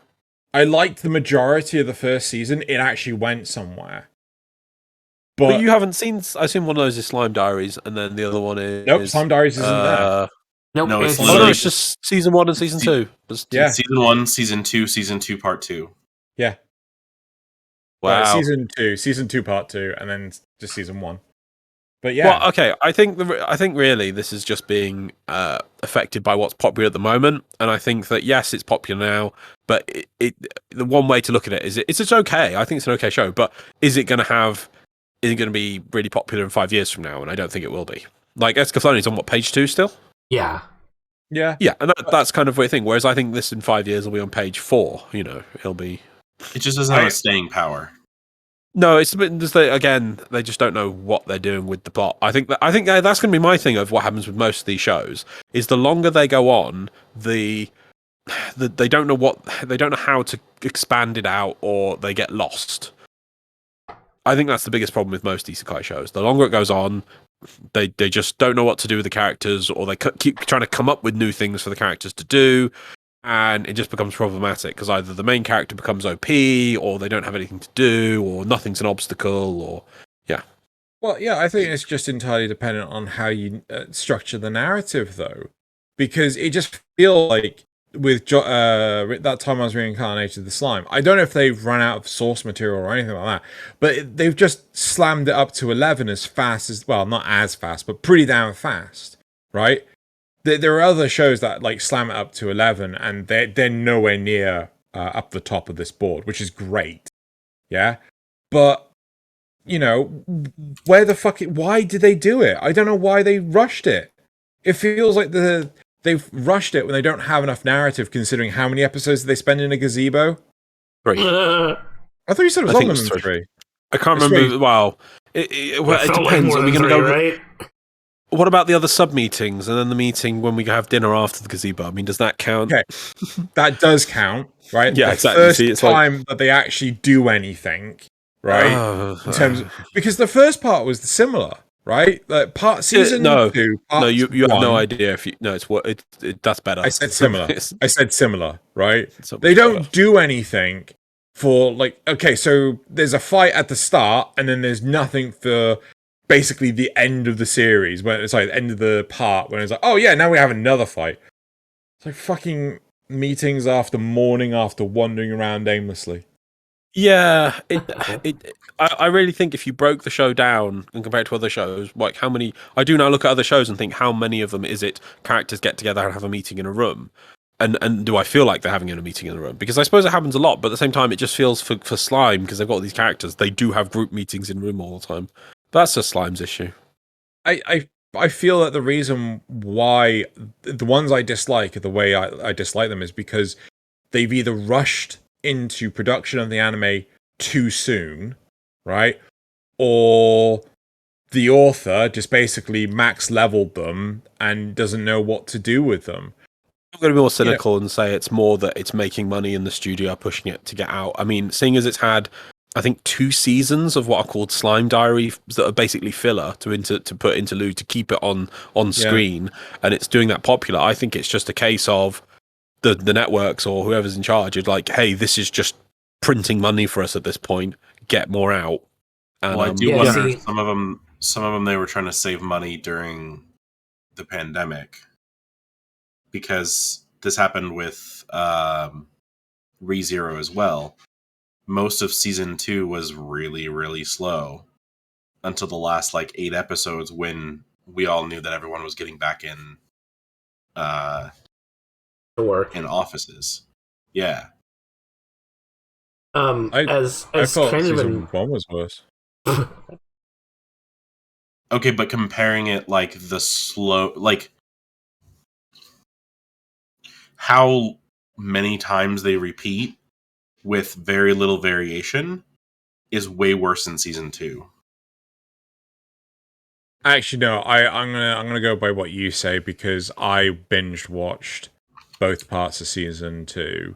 I liked the majority of the first season. It actually went somewhere. But you haven't seen. I assume one of those is Slime Diaries, and then the other one is. Nope, Slime Diaries isn't there. Nope, No, it's Oh, no, literally- it's just season 1 and season 2. Just- Yeah. Season 1, Season 2, Season 2, Part 2. Yeah. Wow. Season 2, part 2, and then just season 1. But yeah. Well, okay. I think really this is just being affected by what's popular at the moment, and I think that yes, it's popular now, but the one way to look at it is it's okay. I think it's an okay show, but is it going to be really popular in 5 years from now? And I don't think it will be. Like Escaflowne's on what, page 2 still? Yeah. Yeah. Yeah, and that's kind of a thing. Whereas I think this in 5 years will be on page 4. You know, it'll be. It just doesn't have a staying power. No, it's just again, they just don't know what they're doing with the plot. I think that's going to be my thing of what happens with most of these shows is the longer they go on, they don't know how to expand it out, or they get lost. I think that's the biggest problem with most isekai shows. The longer it goes on, they just don't know what to do with the characters, or they keep trying to come up with new things for the characters to do. and it just becomes problematic because either the main character becomes OP, or they don't have anything to do, or nothing's an obstacle, or yeah. Well, yeah, I think it's just entirely dependent on how you structure the narrative, though, because it just feels like with that time I was reincarnated the slime. I don't know if they've run out of source material or anything like that, but they've just slammed it up to 11 as fast as, well, not as fast, but pretty damn fast, right? There are other shows that like slam it up to 11, and they're nowhere near up the top of this board, which is great, yeah, but. You know, where the fuck? Why did they do it? I don't know why they rushed it. It feels like they've rushed it when they don't have enough narrative, considering how many episodes they spend in a gazebo. 3. I thought you said it was longer than 3. I can't It's remember. 3. Well, it depends. Like more Are we than going to 3, go? right? What about the other sub meetings and then the meeting when we have dinner after the gazebo? I mean, does that count? Okay, that does count, right? Yeah, the exactly. First See, it's time that they actually do anything, right? In terms of, because the first part was similar, right? Like season 2. No, you have no 1, idea if you. No, it's what that's better. I said similar. I said similar, right? So They don't better. do anything for like, okay, so there's a fight at the start, and then there's nothing for basically the end of the series, when it's like the end of the part when it's like, oh yeah, now we have another fight. It's like fucking meetings after morning after wandering around aimlessly. Yeah, I really think if you broke the show down and compare it to other shows, like how many, I do now look at other shows and think how many of them is it characters get together and have a meeting in a room, and do I feel like they're having a meeting in a room? Because I suppose it happens a lot, but at the same time it just feels for Slime, because they've got all these characters, they do have group meetings in room all the time. But that's just Slime's issue. I feel that the reason why the ones I dislike, the way I dislike them, is because they've either rushed into production of the anime too soon, right? Or the author just basically max leveled them and doesn't know what to do with them. I'm going to be more cynical and say it's more that it's making money and the studio are pushing it to get out. I mean, seeing as it's had, I think, 2 seasons of what are called Slime Diary that are basically filler to put interlude to keep it on screen, and it's doing that popular. I think it's just a case of the networks or whoever's in charge is like, hey, this is just printing money for us at this point. Get more out. And, well, I do wonder some of them they were trying to save money during the pandemic, because this happened with ReZero as well. Most of season 2 was really, really slow until the last like 8 episodes, when we all knew that everyone was getting back in to work in offices. Yeah. I thought kind season of 1 was worse. Okay, but comparing it like the slow, like how many times they repeat with very little variation is way worse in season 2. Actually, no. I'm gonna go by what you say, because I binge watched both parts of season 2,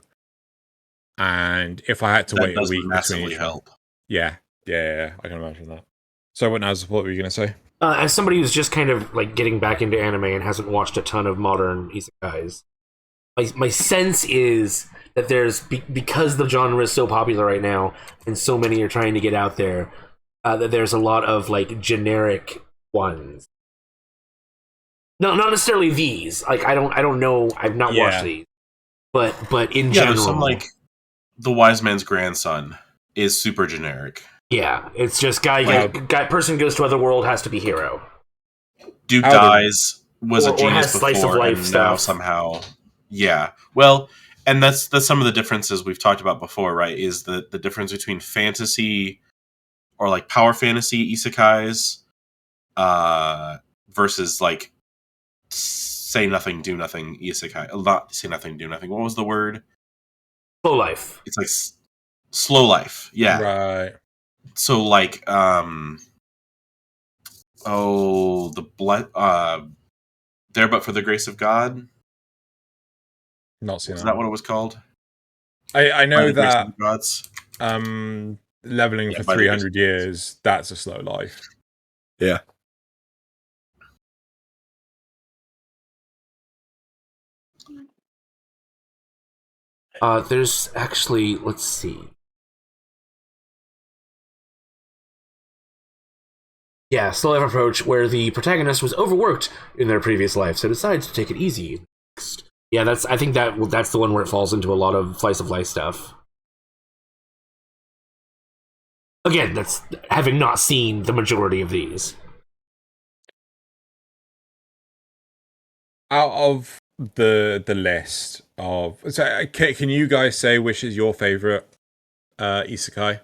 and if I had to wait a week between each help. yeah, I can imagine that. So, what were you gonna say? as somebody who's just kind of like getting back into anime and hasn't watched a ton of modern isekais, my sense is that there's because the genre is so popular right now and so many are trying to get out there, that there's a lot of like generic ones. No, not necessarily these. Like I don't know. I've not watched these, but in general, some like The Wise Man's Grandson is super generic. Yeah, it's just guy person goes to other world, has to be hero. Dude dies, was a genius has slice before, of life and stuff. now somehow, yeah. Well, and that's some of the differences we've talked about before, right? Is the difference between fantasy or like power fantasy isekais versus like say nothing, do nothing isekai. Not say nothing, do nothing. What was the word? Slow life. It's like slow life. Yeah. Right. So like there but for the grace of God. Not seen Is that what it was called? I know that gods. Leveling for 300 years, that's a slow life. Yeah. There's actually, let's see. Yeah, slow life approach where the protagonist was overworked in their previous life, so decides to take it easy. Yeah, I think that's the one where it falls into a lot of slice of life stuff. Again, that's having not seen the majority of these. Out of the list of, so can you guys say which is your favorite isekai?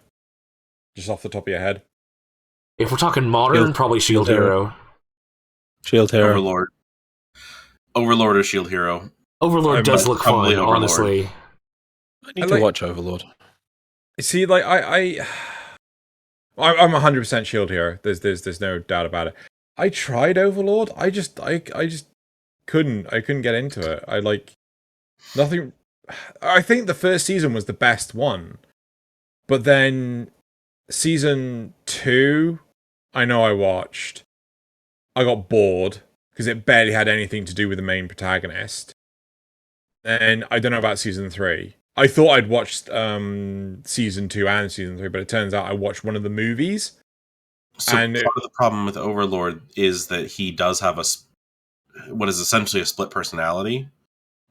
Just off the top of your head. If we're talking modern, probably Shield Hero. Shield Hero. Overlord or Shield Hero. Overlord does look fun, Overlord. honestly. I need to watch Overlord. See, like I'm 100% Shield Hero. There's no doubt about it. I tried Overlord. I just couldn't get into it. I like nothing. I think the first season was the best one, but then season 2, I know I watched. I got bored because it barely had anything to do with the main protagonist. And I don't know about season 3. I thought I'd watched season 2 and season 3, but it turns out I watched one of the movies. So part of the problem with Overlord is that he does have what is essentially a split personality.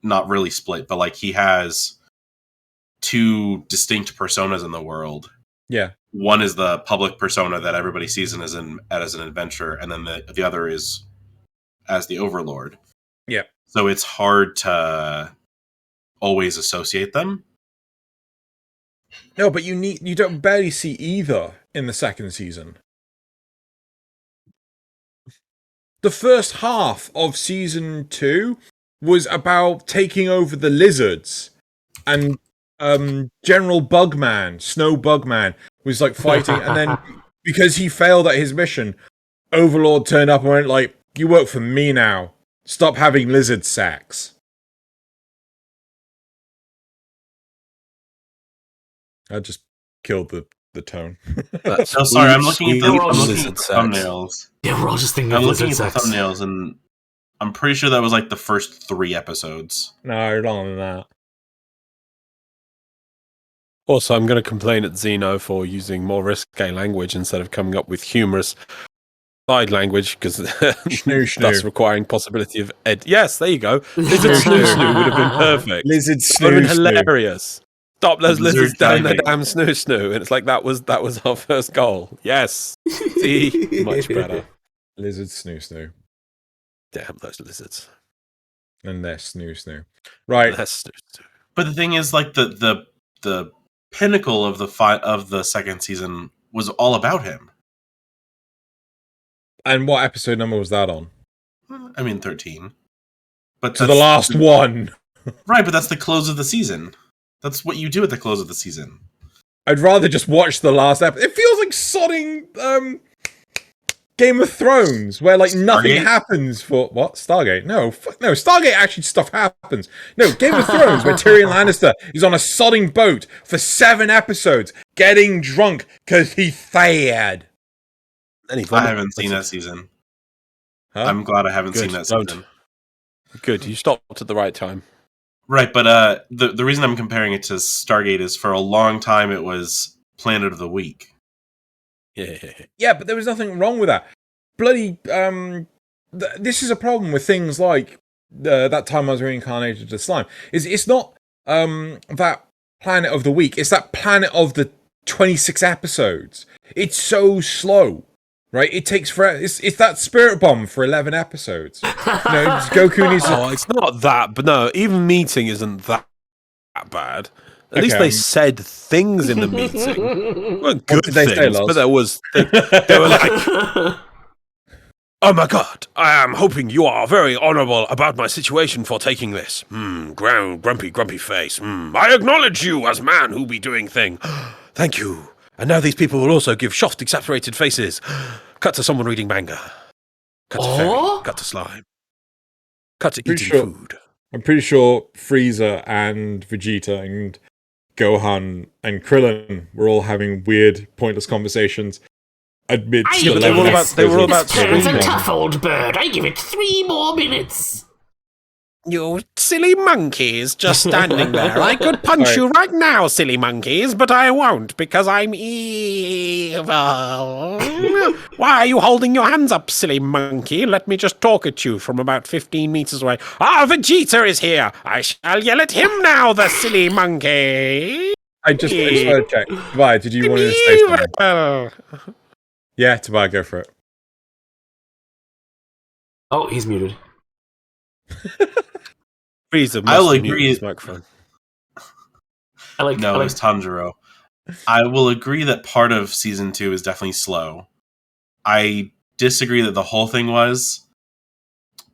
Not really split, but like he has 2 distinct personas in the world. Yeah. One is the public persona that everybody sees him as an adventurer, and then the other is as the Overlord. Yeah. So it's hard to always associate them. No, but you don't barely see either in the second season. The first half of season 2 was about taking over the lizards, and General Bugman, Snow Bugman, was like fighting, and then because he failed at his mission, Overlord turned up and went like, "You work for me now. Stop having lizard sex." I just killed the tone. Sorry, I'm looking at the thumbnails. Yeah, we're all just thinking I'm of looking lizard at the sex. thumbnails, and I'm pretty sure that was like the first 3 episodes. No, longer than that. Also, I'm going to complain at Xeno for using more risque language instead of coming up with humorous side language, because thus requiring possibility of Yes, there you go. Lizard snoo would have been perfect. Lizard would have been snoo. hilarious. Stop those lizards down the diving. damn snoo, and it's like that was our first goal. Yes, see, much better. Lizard snoo. Damn those lizards. And their snoo. Right. That's But the thing is, like the pinnacle of the second season was all about him. And what episode number was that on? I mean, 13. But So the last one. Right, but that's the close of the season. That's what you do at the close of the season. I'd rather just watch the last episode. It feels like sodding Game of Thrones, where like nothing happens for what? Stargate? No, no. Stargate actually stuff happens. No, Game of Thrones, where Tyrion Lannister is on a sodding boat for 7 episodes, getting drunk because he's sad. I haven't seen that season. Huh? I'm glad I haven't seen that season. Good, you stopped at the right time. Right, but the reason I'm comparing it to Stargate is for a long time it was Planet of the Week. Yeah, but there was nothing wrong with that. Bloody, this is a problem with things like that time I was reincarnated to slime. It's not that Planet of the Week. It's that Planet of the 26 episodes. It's so slow, right? It takes forever. It's that Spirit Bomb for 11 episodes. Goku needs to... Oh, it's not that, but no, even meeting isn't that bad. At least they said things in the meeting. Weren't good things, but there was... They were like... Oh my god, I am hoping you are very honourable about my situation for taking this. Grumpy face. I acknowledge you as man who be doing thing. Thank you. And now these people will also give soft, exasperated faces. Cut to someone reading manga. Cut to fairy. Cut to slime. Cut to eating food. I'm pretty sure Frieza and Vegeta and Gohan and Krillin were all having weird, pointless conversations. They were all about it's a tough old bird. I give it 3 more minutes. You silly monkeys just standing there. I could punch you right now, silly monkeys, but I won't because I'm evil. Why are you holding your hands up, silly monkey? Let me just talk at you from about 15 meters away. Ah, Vegeta is here. I shall yell at him now, the silly monkey. I just want to check. Tobiah, did you want to say something? Yeah, Tobiah, go for it. Oh, he's muted. I will agree. His microphone. It was Tanjiro. I will agree that part of season 2 is definitely slow. I disagree that the whole thing was,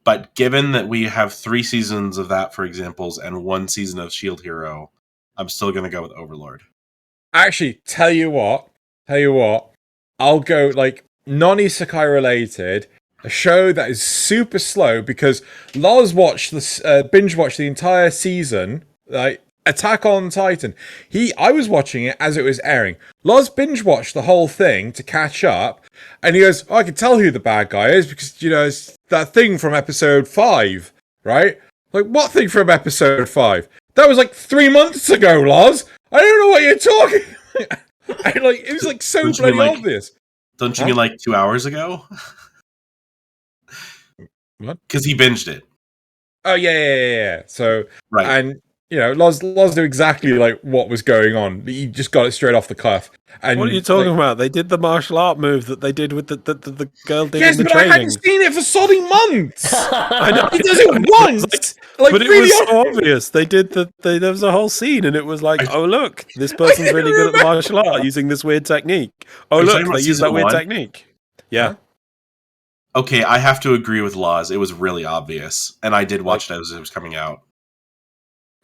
but given that we have 3 seasons of that, for examples, and 1 season of Shield Hero, I'm still going to go with Overlord. Actually, tell you what, I'll go like non-isekai related. A show that is super slow because Loz watched this, binge watched the entire season, like Attack on Titan. I was watching it as it was airing. Loz binge watched the whole thing to catch up, and he goes, I can tell who the bad guy is because, it's that thing from episode 5, right? Like, what thing from episode 5? That was like 3 months ago, Loz. I don't know what you're talking. It was like so bloody obvious. Don't you mean like 2 hours ago? What? Because he binged it. Oh yeah. So right, and Loz knew exactly like what was going on. He just got it straight off the cuff. And what are you talking about? They did the martial art move that they did with the girl did yes, in the but training. I hadn't seen it for sodding months. I know He does it once, but it was so obvious. They did there was a whole scene, and it was like, oh look, this person's really good at the martial art using this weird technique. Oh look, they use that weird technique. Yeah. Huh? Okay, I have to agree with Loz. It was really obvious, and I did watch it as it was coming out.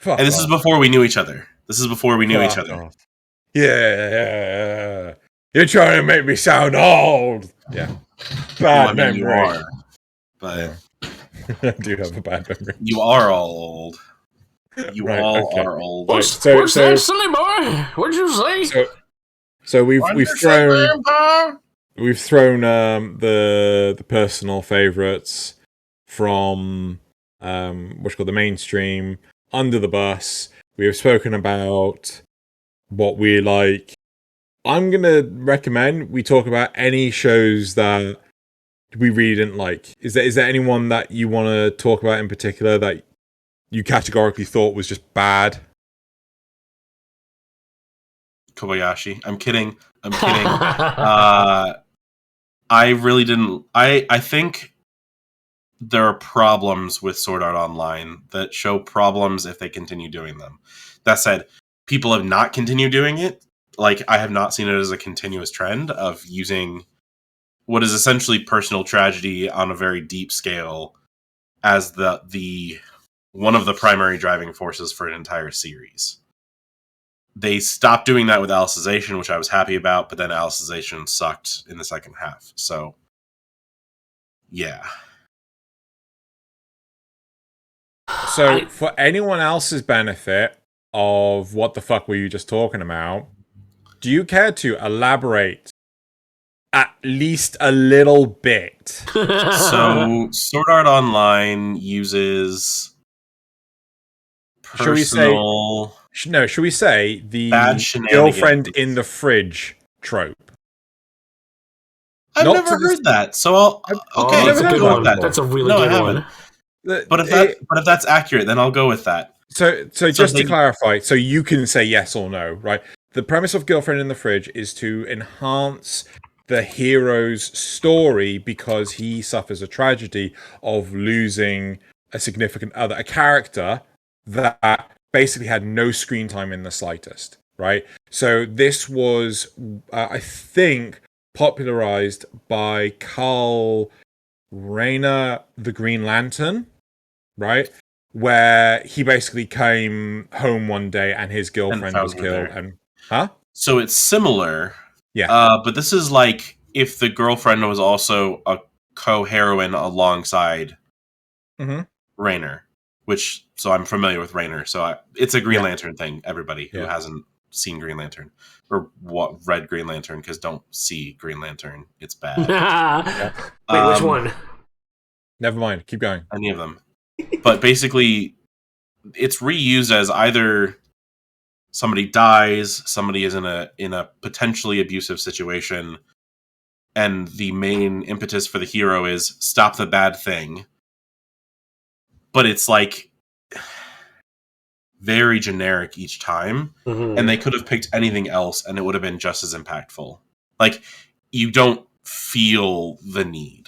And this is before we knew each other. Yeah. You're trying to make me sound old. Yeah. Bad memory. You are, but I do have a bad memory. You are all old. You are old. What's that, silly boy? What'd you say? So we've thrown. We've thrown the personal favourites from the mainstream under the bus. We have spoken about what we like. I'm gonna recommend we talk about any shows that we really didn't like. Is there anyone that you want to talk about in particular that you categorically thought was just bad? Kobayashi. I'm kidding. I really didn't. I think there are problems with Sword Art Online that show problems if they continue doing them. That said, people have not continued doing it. Like, I have not seen it as a continuous trend of using what is essentially personal tragedy on a very deep scale as the one of the primary driving forces for an entire series. They stopped doing that with Alicization, which I was happy about, but then Alicization sucked in the second half. So, yeah. So, for anyone else's benefit of what the fuck were you just talking about, do you care to elaborate at least a little bit? So, Sword Art Online uses personal... Should we say the girlfriend in the fridge trope? I've never heard that, so that's a good one. That's a really good one. But if that's accurate, then I'll go with that. So just to clarify, so you can say yes or no, right? The premise of Girlfriend in the Fridge is to enhance the hero's story because he suffers a tragedy of losing a significant other, a character that basically had no screen time in the slightest, right? So this was, I think, popularized by Carl Reiner, the Green Lantern, right? Where he basically came home one day and his girlfriend was killed. So it's similar. Yeah. But this is like if the girlfriend was also a co-heroine alongside Reiner. So I'm familiar with Reiner. So it's a Green Lantern thing, everybody who hasn't seen Green Lantern. Or read Green Lantern, because don't see Green Lantern. It's bad. Wait, which one? Never mind. Keep going. Any of them. But basically, it's reused as either somebody dies, somebody is in a potentially abusive situation, and the main impetus for the hero is stop the bad thing. But it's like very generic each time, and they could have picked anything else and it would have been just as impactful. Like, you don't feel the need.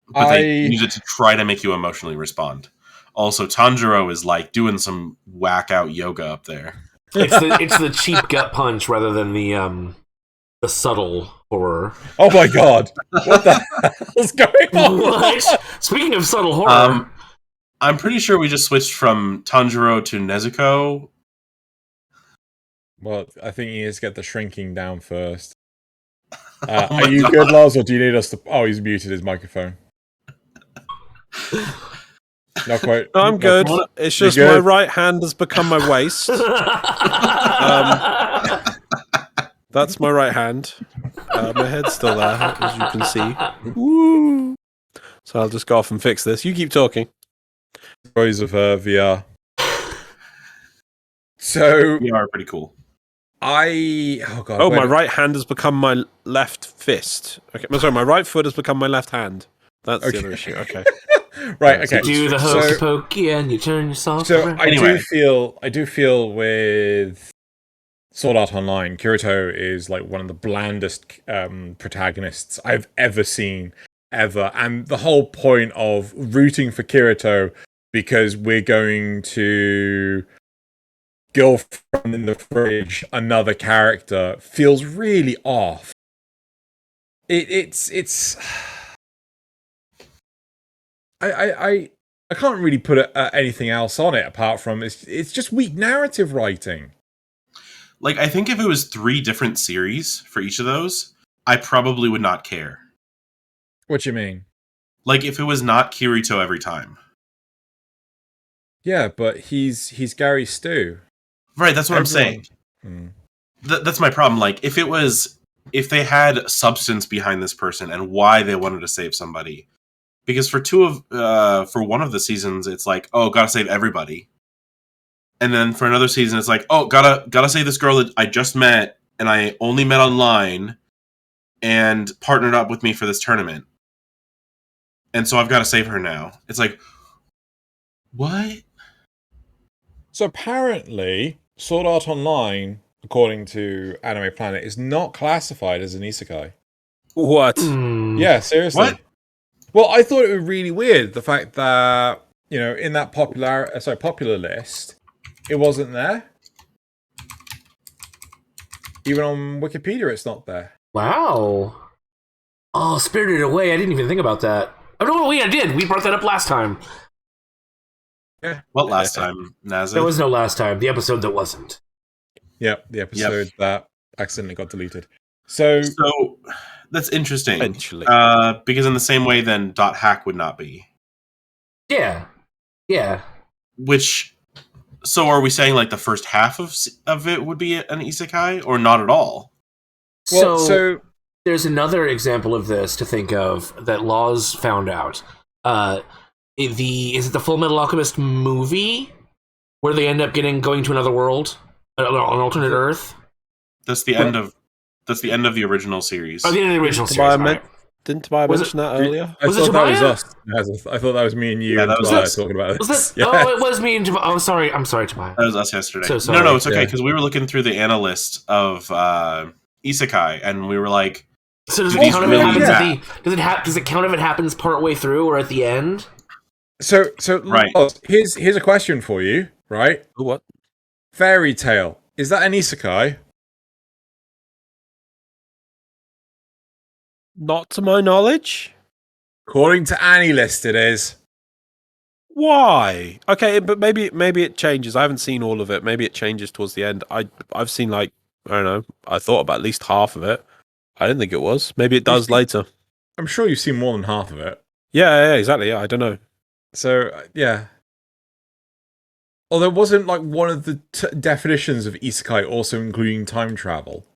But they use it to try to make you emotionally respond. Also, Tanjiro is like doing some whack out yoga up there. It's the cheap gut punch rather than the subtle horror. Oh my god! What the hell's going on? What? Speaking of subtle horror, I'm pretty sure we just switched from Tanjiro to Nezuko. Well, I think you need to get the shrinking down first. Are you good, Loz, or do you need us to... Oh, he's muted his microphone. Not quite. No, I'm good. It's just my right hand has become my waist. That's my right hand. My head's still there, as you can see. Woo! So I'll just go off and fix this. You keep talking. Joys of VR. So VR are pretty cool. My right hand has become my left fist. Okay, sorry, my right foot has become my left hand. That's the other issue. Okay. Right. Okay. You do the hokey pokey and you turn yourself around. I do feel with Sword Art Online, Kirito is like one of the blandest protagonists I've ever seen, ever. And the whole point of rooting for Kirito because we're going to girlfriend in the fridge another character feels really off. It's I can't really put anything else on it apart from it's just weak narrative writing. Like, I think if it was 3 different series for each of those, I probably would not care. What do you mean? Like, if it was not Kirito every time. Yeah, but he's Gary Stu. Right, that's what I'm saying. That's my problem. Like, if they had substance behind this person and why they wanted to save somebody. Because for one of the seasons, it's like, oh, gotta save everybody. And then for another season, it's like, oh, gotta save this girl that I just met and I only met online and partnered up with me for this tournament. And so I've got to save her now. It's like, what? So apparently, Sword Art Online, according to Anime Planet, is not classified as an isekai. What? Yeah, seriously. What? Well, I thought it was really weird, the fact that, you know, in that popular list, it wasn't there. Even on Wikipedia, it's not there. Wow. Oh, Spirited Away. I didn't even think about that. Oh, no, I did. We brought that up last time. Yeah. What last time, Nasuth? There was no last time. The episode that wasn't. Yep, the episode that accidentally got deleted. So that's interesting. Eventually. Because in the same way, then .hack would not be. Yeah. Yeah. So are we saying like the first half of it would be an isekai, or not at all? Well, so there's another example of this to think of that Loz found out. Is it the Full Metal Alchemist movie where they end up going to another world, an alternate Earth? That's the end of the original series. Oh, the end of the original series. Didn't Tobiah mention that earlier? I thought that was us. I thought that was me and you and Tobiah talking about this. Oh, it was me and Tobiah. Oh, sorry. I'm sorry, Tobiah. That was us yesterday. So sorry. No, it's okay, because we were looking through the ana list of isekai, and we were like, so does it count if it happens does it count if it happens partway through or at the end? So right. Here's a question for you, right? What? Fairy Tail. Is that an isekai? Not to my knowledge. According to AniList, it is. Why? Okay, but maybe it changes. I haven't seen all of it. Maybe it changes towards the end. I've seen I don't know. I thought about at least half of it. I didn't think it was. Maybe it does later. I'm sure you've seen more than half of it. Yeah, exactly. Yeah, I don't know. So yeah. Although wasn't like one of the definitions of isekai also including time travel?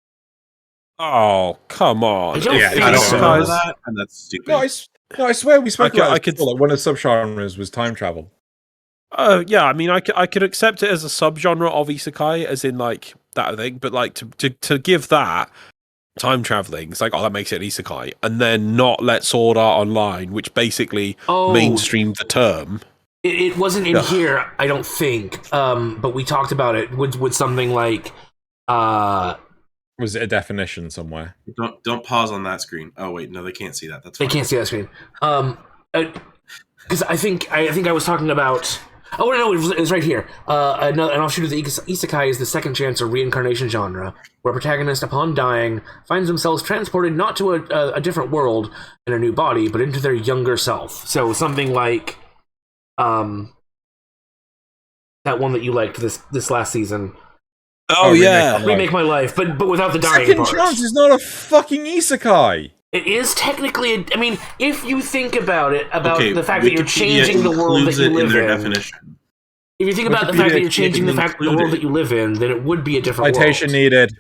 Oh, come on. I don't I don't remember that, and that's stupid. No, No, I swear we spoke about I it could. before, like one of the subgenres was time travel. Yeah, I mean, I could accept it as a subgenre of isekai, as in like that thing, but like to give that time traveling, it's like, oh, that makes it an isekai, and then not let Sword Art Online, which basically mainstreamed the term. It wasn't in here, I don't think. But we talked about it. Would something like Was it a definition somewhere? Don't pause on that screen. Oh wait, no, they can't see that. That's they fine. can't see that screen. Because I think I was talking about. Oh no, it was right here. An offshoot of the isekai is the second chance or reincarnation genre, where a protagonist, upon dying, finds themselves transported not to a different world in a new body, but into their younger self. So something like, that one that you liked this last season. Oh yeah, Remake My Life, but without the dying Second part. Chance is not a fucking isekai. It is technically. I mean, if you think about it, the fact that you're Wikipedia changing the world that includes you it live their in. definition. If you think about the fact that you're changing the include world it. that you live in, then it would be a different Citation world. needed.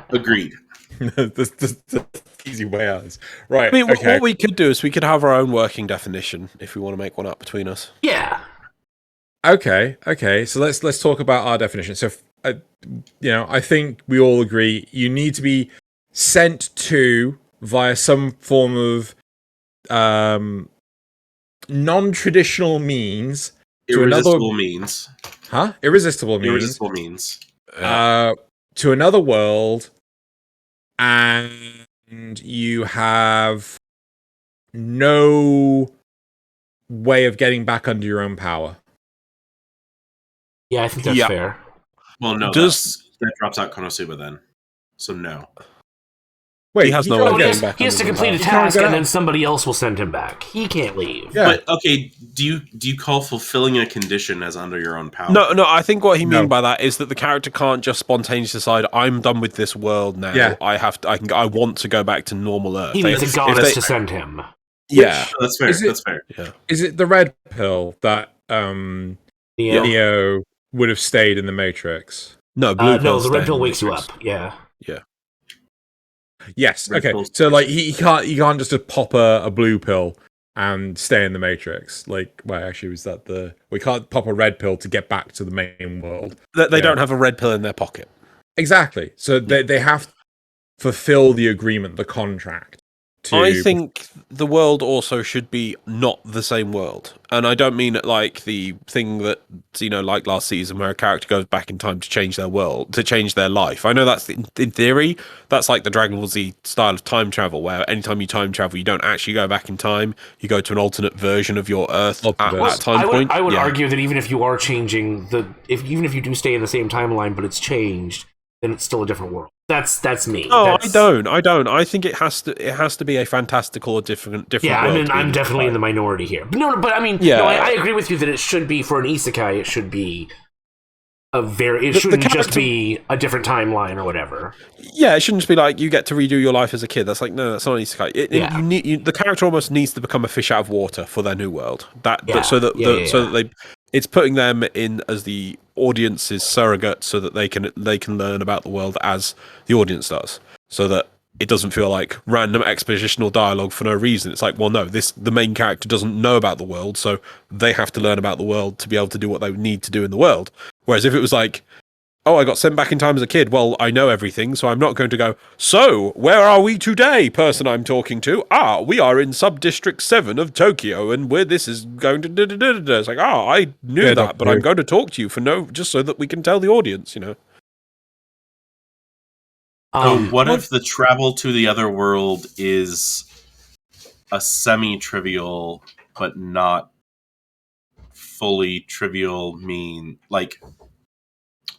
Agreed. the easy way out is right. I mean, okay. what we could do is we could have our own working definition if we want to make one up between us. Yeah. Okay. So let's talk about our definition. So, I think we all agree you need to be sent to via some form of non-traditional means to Irresistible means. Irresistible means. Irresistible means. To another world, and you have no way of getting back under your own power. Yeah, I think that's fair. Well, no, that drops out Konosuba then. So no. Wait, he has no way of getting back. He has to complete a task, and then somebody else will send him back. He can't leave. Yeah. But okay, do you call fulfilling a condition as under your own power? No. I think what he means by that is that the character can't just spontaneously decide, "I'm done with this world now. Yeah. I want to go back to normal Earth." He needs a goddess to send him. Yeah, that's fair. That's fair. Yeah. Is it the red pill that Neo would have stayed in the Matrix? No, blue pill. No, the red pill wakes you up. Yeah. Yes. Red okay. pill's So like he can't just pop a blue pill and stay in the Matrix. Like, well, actually, was that we can't pop a red pill to get back to the main world. They don't have a red pill in their pocket. Exactly. So they have to fulfill the agreement, the contract. I think the world also should be not the same world. And I don't mean it like the thing that, like last season where a character goes back in time to change their world, to change their life. I know that's, in theory, that's like the Dragon Ball Z style of time travel, where anytime you time travel, you don't actually go back in time. You go to an alternate version of your Earth at that time point. I would argue that even if you are changing even if you do stay in the same timeline, but it's changed, then it's still a different world. That's me. No, I don't. I think it has to be a fantastical or different yeah, world. I'm definitely in the minority here. But I mean, I agree with you that it should be, for an isekai, it should be it shouldn't just be a different timeline or whatever. Yeah, it shouldn't just be like you get to redo your life as a kid. That's like, no, that's not an isekai. The character almost needs to become a fish out of water for their new world. So that it's putting them in as the audience's surrogate, so that they can learn about the world as the audience does, so that it doesn't feel like random expositional dialogue for no reason. It's like, well, no, the main character doesn't know about the world, so they have to learn about the world to be able to do what they need to do in the world. Whereas if it was like, oh, I got sent back in time as a kid, well, I know everything, so I'm not going to go, so, where are we today, person I'm talking to? We are in Sub-District 7 of Tokyo, and where this is going to da-da-da-da-da. It's like, I knew that, but I'm going to talk to you just so that we can tell the audience, So what if the travel to the other world is a semi-trivial, but not fully trivial like,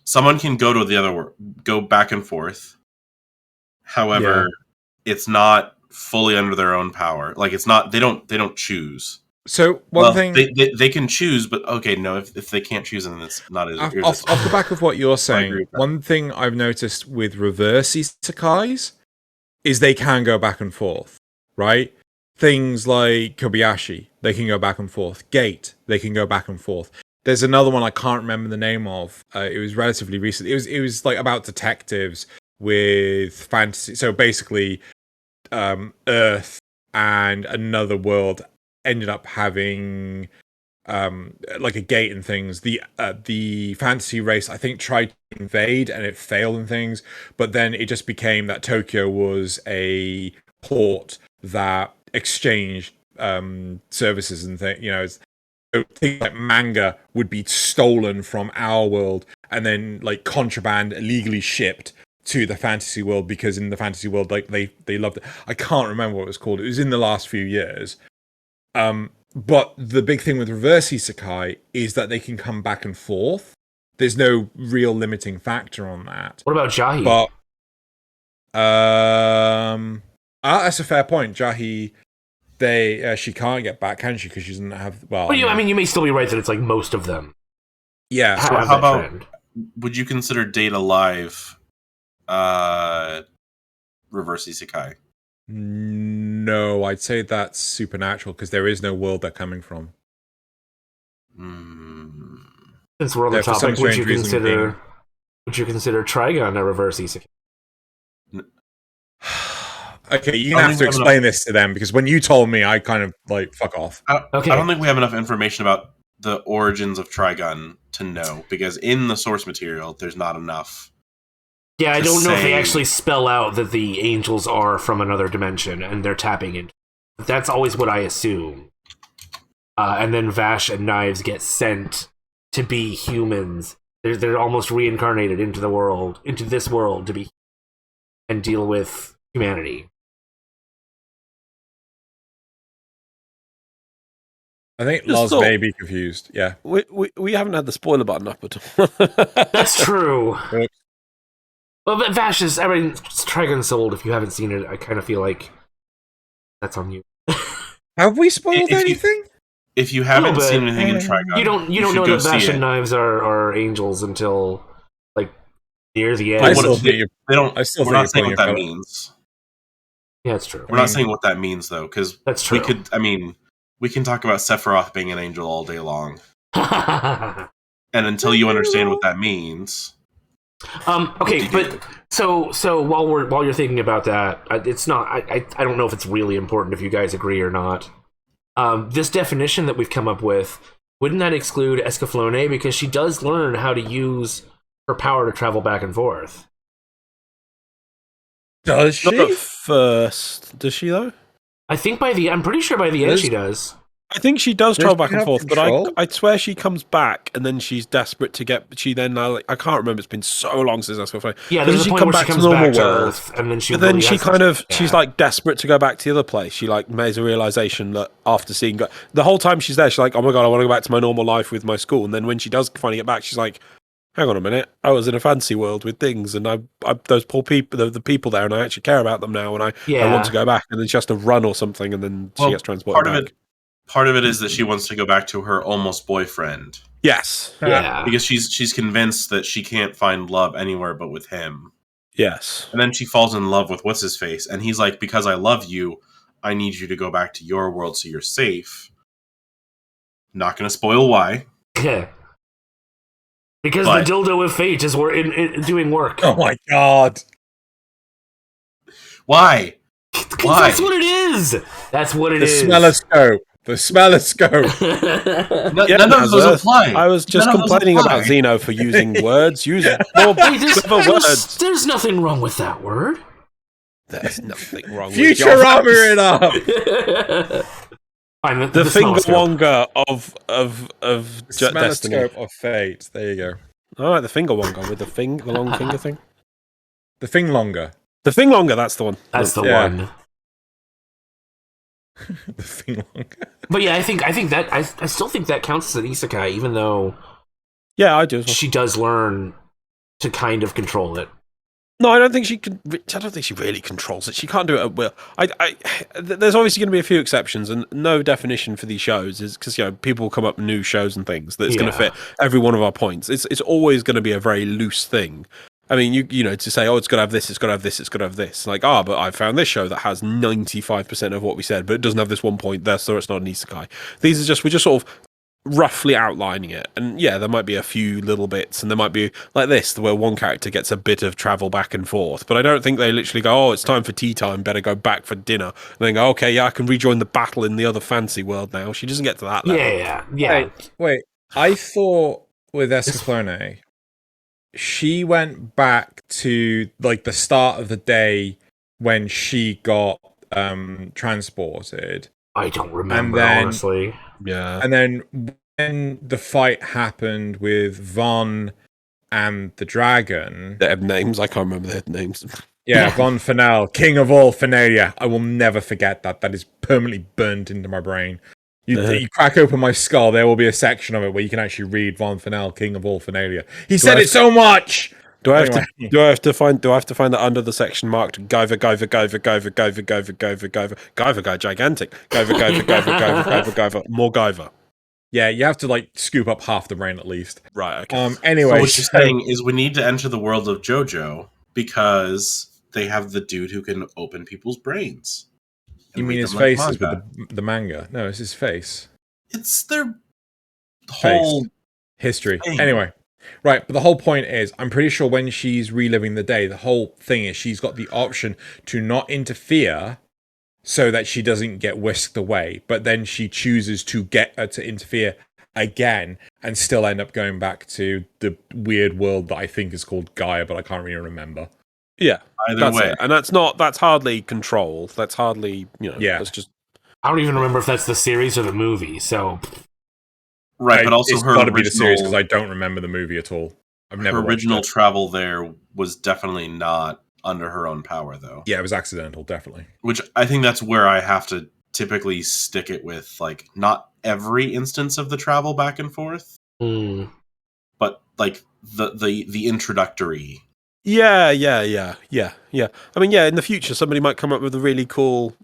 someone can go to the other world, go back and forth. However, it's not fully under their own power. Like, it's not, they don't choose. So one thing they can choose, but okay, no, if they can't choose, then it's not as off the back of what you're saying. One thing I've noticed with reverse isekais is they can go back and forth, right? Things like Kobayashi, they can go back and forth. Gate, they can go back and forth. There's another one I can't remember the name of. It was relatively recent. It was like about detectives with fantasy. So basically, Earth and another world ended up having like a gate and things. The fantasy race, I think, tried to invade and it failed and things, but then it just became that Tokyo was a port that exchanged services and things. So things like manga would be stolen from our world and then like contraband illegally shipped to the fantasy world, because in the fantasy world, like they loved it. I can't remember what it was called. It was in the last few years. But the big thing with reverse isekai is that they can come back and forth. There's no real limiting factor on that. What about Jahi? But that's a fair point. Jahi, she can't get back, can she? Because she doesn't have. Well, I mean, you may still be right that it's like most of them. Yeah. Have So that how about? trend. Would you consider Date Alive reverse isekai? No, I'd say that's supernatural because there is no world they're coming from. Since we're on the Yeah, for some topic, would you strange reason consider Trigon a reverse isekai? Okay, you're gonna have to explain this to them, because when you told me, I kind of like fuck off. Okay. I don't think we have enough information about the origins of Trigon to know, because in the source material, there's not enough. Yeah, I to don't know if they say- actually spell out that the angels are from another dimension and they're tapping into. That's always what I assume. And then Vash and Knives get sent to be humans. They're almost reincarnated into this world to be and deal with humanity. I think Just Loz thought- may be confused. Yeah. We haven't had the spoiler button up at all. That's true. Oops. Well, but Vash is. I mean, Trigon's so old. If you haven't seen it, I kind of feel like that's on you. Have we spoiled If you- anything? If you haven't but- seen anything in Trigon, You don't should know go that Vash see and it. Knives are angels until like near the I end. still what- think you're. They don't. I still We're think not you're saying putting what that your means. Yeah, it's true. We're not saying what that means though, because That's we true. could. I mean, we can talk about Sephiroth being an angel all day long, and until you understand what that means. Okay, what do you but do? so while you're thinking about that, it's not. I don't know if it's really important if you guys agree or not. This definition that we've come up with, wouldn't that exclude Escaflowne, because she does learn how to use her power to travel back and forth? Does Not at she? first, does she though? I'm pretty sure by the end Does- she does. I think she does Does travel she back and have forth, control? but I swear she comes back and then she's desperate to get. She then I can't remember. It's been so long since that's what. Yeah, there's a point where she comes back to Earth, and then she. But then really she has kind to- of she's like desperate to go back to the other place. She like makes a realization that after seeing the whole time she's there, she's like, oh my god, I want to go back to my normal life with my school. And then when she does finally get back, she's like, hang on a minute, I was in a fantasy world with things, and I those poor people, the people there, and I actually care about them now, and I want to go back. And then she has to run or something, and then she Well, gets transported back. Part of it is that she wants to go back to her almost boyfriend, Yes, Yeah. because she's convinced that she can't find love anywhere but with him. yes. And then she falls in love with what's his face, and he's like, because I love you, I need you to go back to your world so you're safe. Not going to spoil why. Yeah. Because But- the dildo of fate is doing work. Oh my god! Why? Why? That's what it is. That's what it The is. smelloscope. The smelloscope. None of those Nazareth. apply. I was just None of those complaining apply. about Xeno for using words. Use more Hey, clever words. there's nothing wrong with that word. There's nothing wrong with Future your armor it up. Fine, The finger smelloscope. wonga of Destiny. Smelloscope of fate. There you go. I like the finger wonga with the long finger thing. The thing longer. The thing longer, that's the one. That's the Yeah. one. The thing longer. But yeah, I think that I still think that counts as an isekai, even though Yeah, I do as well. she does learn to kind of control it. No, I don't think she can. I don't think she really controls it. She can't do it at will. There's obviously going to be a few exceptions, and no definition for these shows is because people will come up with new shows and things that's going to fit every one of our points. It's always going to be a very loose thing. I mean, you know, to say, oh, it's got to have this, it's got to have this, it's got to have this. Like, but I found this show that has 95% of what we said, but it doesn't have this one point there, so it's not an isekai. We're just sort of roughly outlining it. And yeah, there might be a few little bits, and there might be like this, where one character gets a bit of travel back and forth. But I don't think they literally go, "Oh, it's time for tea time. Better go back for dinner." And then go, "Okay, yeah, I can rejoin the battle in the other fancy world now." She doesn't get to that level. Yeah. Wait. I thought with Escaflowne, she went back to like the start of the day when she got transported. I don't remember, honestly. Yeah. And then when the fight happened with Von and the dragon, They have names. I can't remember their names. yeah, Von Fennel, king of all Fenalia. I will never forget that. That is permanently burnt into my brain. You crack open my skull, there will be a section of it where you can actually read Von Fennel, king of all Fenalia. He said it so much. Do I have to find that under the section marked Guyver guy gigantic Guyver more Guyver? Yeah, you have to like scoop up half the brain at least. Right. Okay. Anyway, so what you're saying is we need to enter the world of JoJo because they have the dude who can open people's brains. You mean his face is with the manga? No, it's his face. It's their whole history. thing. Anyway, right, but the whole point is, I'm pretty sure when she's reliving the day, the whole thing is she's got the option to not interfere so that she doesn't get whisked away, but then she chooses to interfere again and still end up going back to the weird world that I think is called Gaia, but I can't really remember. Yeah. Either way. It. And that's hardly control. That's hardly, that's just... I don't even remember if that's the series or the movie, so... Right, but also it's her got to be the series because I don't remember the movie at all. I've never her original travel there was definitely not under her own power, though. Yeah, it was accidental, definitely. Which I think that's where I have to typically stick it with, like, not every instance of the travel back and forth, but, like, the introductory... Yeah. I mean, in the future, somebody might come up with a really cool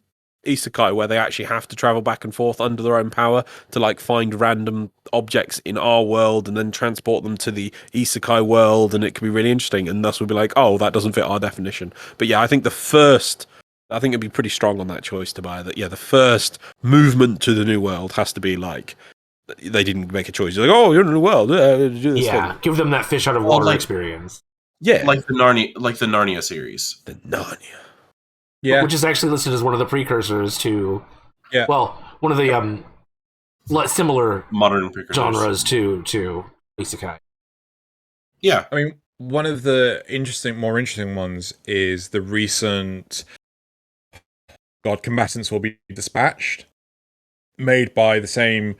isekai where they actually have to travel back and forth under their own power to, like, find random objects in our world and then transport them to the isekai world, and it could be really interesting, and thus we'll be like, oh, that doesn't fit our definition. But yeah, I think it'd be pretty strong on that choice to buy that. Yeah, the first movement to the new world has to be like, they didn't make a choice. They're like, oh, you're in a new world. Do this thing. Give them that fish out of water experience. Yeah, like the Narnia series. The Narnia. Yeah, which is actually listed as one of the precursors to. Yeah. Well, one of the similar modern precursors genres to isekai. Yeah, I mean, one of the more interesting ones is the recent Combatants Will Be Dispatched, made by the same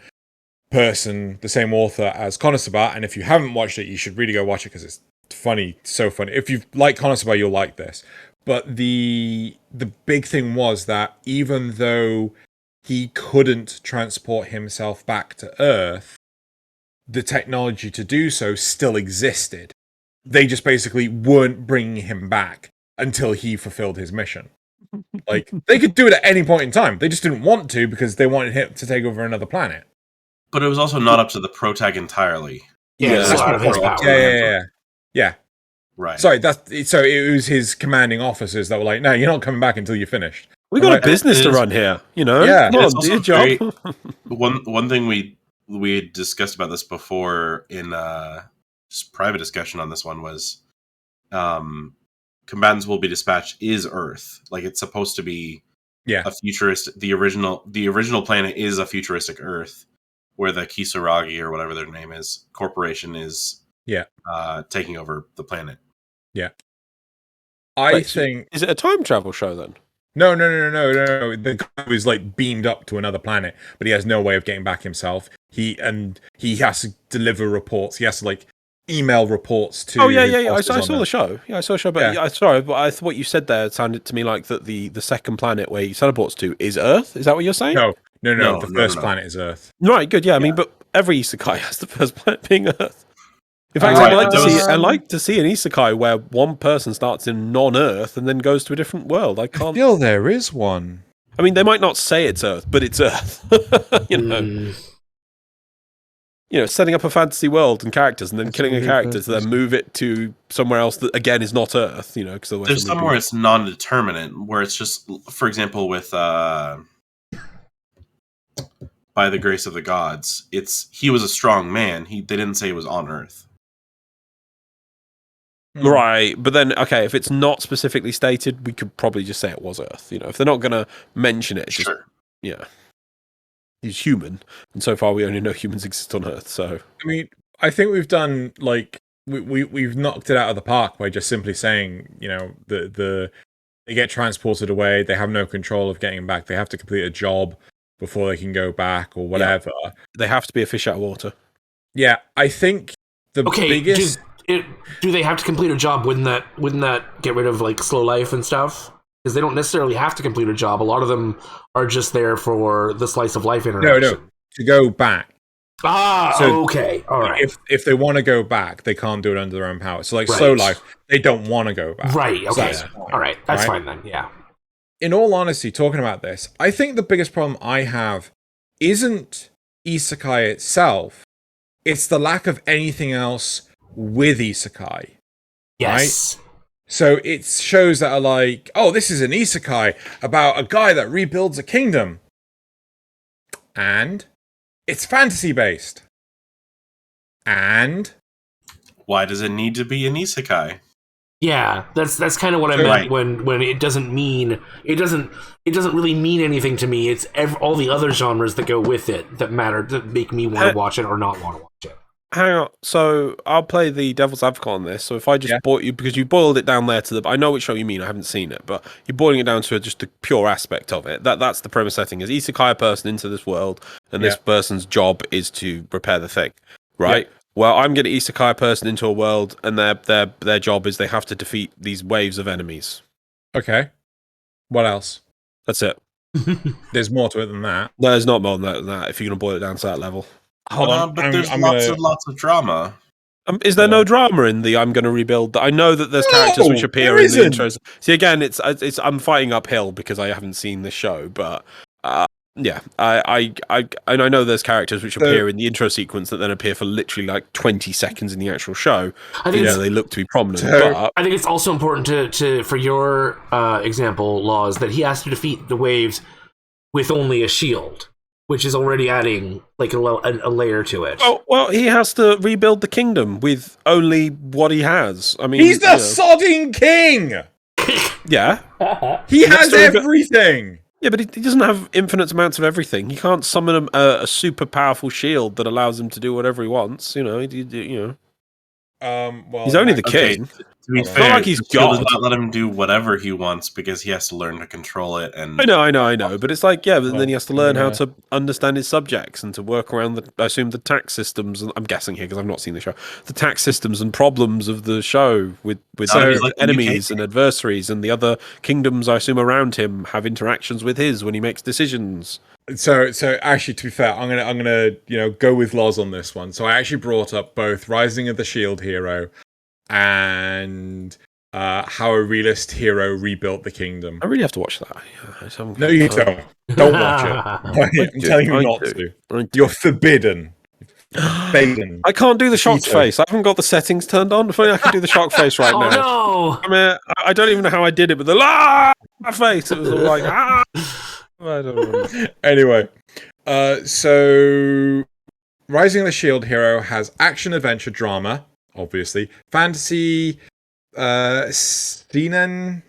person, the same author as Konosuba. And if you haven't watched it, you should really go watch it because it's funny, so funny. If you like Konosuba, you'll like this. But the big thing was that even though he couldn't transport himself back to Earth, the technology to do so still existed. They just basically weren't bringing him back until he fulfilled his mission. Like, they could do it at any point in time. They just didn't want to because they wanted him to take over another planet. But it was also not up to the protag entirely. Yeah, that's out of his power. Yeah. Right. Sorry, so it was his commanding officers that were like, no, you're not coming back until you're finished. We got a business to run here, Yeah. Come on, do your job. One thing we had discussed about this before in just private discussion on this one was Combatants Will Be Dispatched is Earth. Like, it's supposed to be a futuristic. The original planet is a futuristic Earth where the Kisaragi or whatever their name is corporation is taking over the planet. Yeah. I think... Is it a time travel show then? No. The guy was like beamed up to another planet, but he has no way of getting back himself. He has to deliver reports. He has to like email reports to... Oh, yeah. I saw the show. Yeah, I saw the show, but sorry, but I thought what you said there sounded to me like that the second planet where he teleports to is Earth. Is that what you're saying? No. The first planet is Earth. Right, good. Yeah, I mean, but every isekai has the first planet being Earth. In fact, I'd like to see an isekai where one person starts in non-Earth and then goes to a different world. I feel there is one. I mean, they might not say it's Earth, but it's Earth. Setting up a fantasy world and characters, and then killing a character to then move it to somewhere else that again is not Earth. Because there's somewhere it's non-determinate, where it's just, for example, with by the grace of the gods. He was a strong man. They didn't say it was on Earth. Right, but then, okay, if it's not specifically stated, we could probably just say it was Earth. You know, if they're not going to mention it, Sure. Yeah. He's human, and so far we only know humans exist on Earth, so... I mean, I think we've done, like, we've knocked it out of the park by just simply saying, you know, they get transported away, they have no control of getting back, they have to complete a job before they can go back, or whatever. Yeah. They have to be a fish out of water. Yeah, I think the biggest... Do they have to complete a job? Wouldn't that get rid of like slow life and stuff? Because they don't necessarily have to complete a job. A lot of them are just there for the slice of life interaction. No, to go back. Okay, all right. If they want to go back, they can't do it under their own power. So, like slow life, they don't want to go back. Right. Okay. So all right. That's fine then. Yeah. In all honesty, talking about this, I think the biggest problem I have isn't Isekai itself. It's the lack of anything else with Isekai. Yes. Right? So it shows that are like, oh, this is an Isekai about a guy that rebuilds a kingdom. And it's fantasy based. And why does it need to be an Isekai? Yeah, that's kind of what I meant when it doesn't really mean anything to me. It's all the other genres that go with it that matter, that make me want to watch it or not want to watch it. Hang on, so I'll play the devil's advocate on this. So if I just bought you, because you boiled it down there to I know which show you mean, I haven't seen it, but you're boiling it down to just the pure aspect of it. That's the premise setting, is Isekai a person into this world, and this person's job is to repair the thing, right? Yeah. Well, I'm getting Isekai a person into a world, and their job is they have to defeat these waves of enemies. Okay. What else? That's it. There's more to it than that. No, there's not more than that if you're going to boil it down to that level. Hold on, but there's lots of drama. Is there no drama in the I'm going to rebuild? I know that there's characters which appear in the intros. See, again, it's I'm fighting uphill because I haven't seen the show, but yeah, I know there's characters which appear in the intro sequence that then appear for literally like 20 seconds in the actual show. I think they look to be prominent. But I think it's also important to for your example, Laws, that he has to defeat the waves with only a shield, which is already adding like a layer to it. Oh, well, he has to rebuild the kingdom with only what he has. I mean, he's the sodding king. Yeah, he has everything. Yeah, but he doesn't have infinite amounts of everything. He can't summon a super powerful shield that allows him to do whatever he wants. You know, well, he's only the king. To be fair, not like he's God. Does not let him do whatever he wants because he has to learn to control it. And I know. But it's like, but then he has to learn how to understand his subjects and to work around I assume the tax systems. I'm guessing here because I've not seen the show. The tax systems and problems of the show with enemies and adversaries, and the other kingdoms, I assume, around him have interactions with his when he makes decisions. So actually, to be fair, I'm gonna go with Loz on this one. So I actually brought up both Rising of the Shield Hero and how a realist hero rebuilt the kingdom. I really have to watch that. No, you don't. Don't watch it. I'm telling you not to. You're forbidden. Forbidden. I can't do the shocked face. I haven't got the settings turned on. If only I could do the shocked face right now. No! I mean, I don't even know how I did it, but the face. It was all like I don't know. Anyway, so Rising of the Shield Hero has action, adventure, drama. Obviously, fantasy, seinen,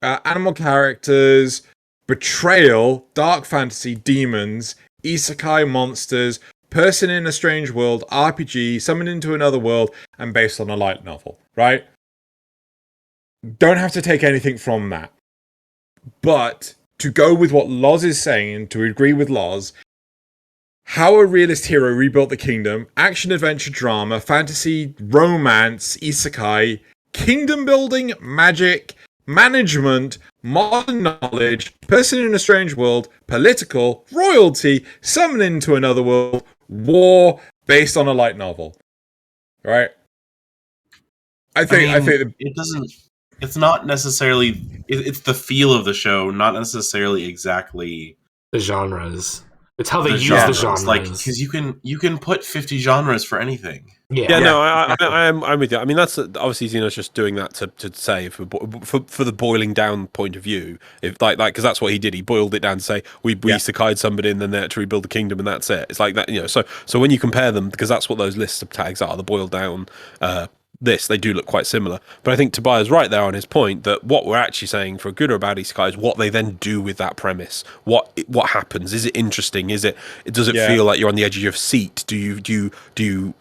animal characters, betrayal, dark fantasy, demons, isekai monsters, person in a strange world, RPG, summoned into another world, and based on a light novel. Right? Don't have to take anything from that, but to go with what Loz is saying, and to agree with Loz. How a realist hero rebuilt the kingdom, action, adventure, drama, fantasy, romance, isekai, kingdom building, magic, management, modern knowledge, person in a strange world, political, royalty, summon into another world, war, based on a light novel. Right? I think it doesn't. It's not necessarily. It's the feel of the show, not necessarily exactly the genres. It's how they the use genres. the genres. Like, because you can put 50 genres for anything. Yeah, no, I'm with you. I mean, that's obviously Xeno's just doing that to say for the boiling down point of view, if like because that's what he did. He boiled it down to say we isekai'd somebody and then they had to rebuild the kingdom and that's it. It's like that, you know. So when you compare them, because that's what those lists of tags are, the boiled down. They do look quite similar, but I think Tobiah's right there on his point that what we're actually saying for a good or a bad isekai is what they then do with that premise. What happens? Is it interesting? Does it feel like you're on the edge of your seat? Do you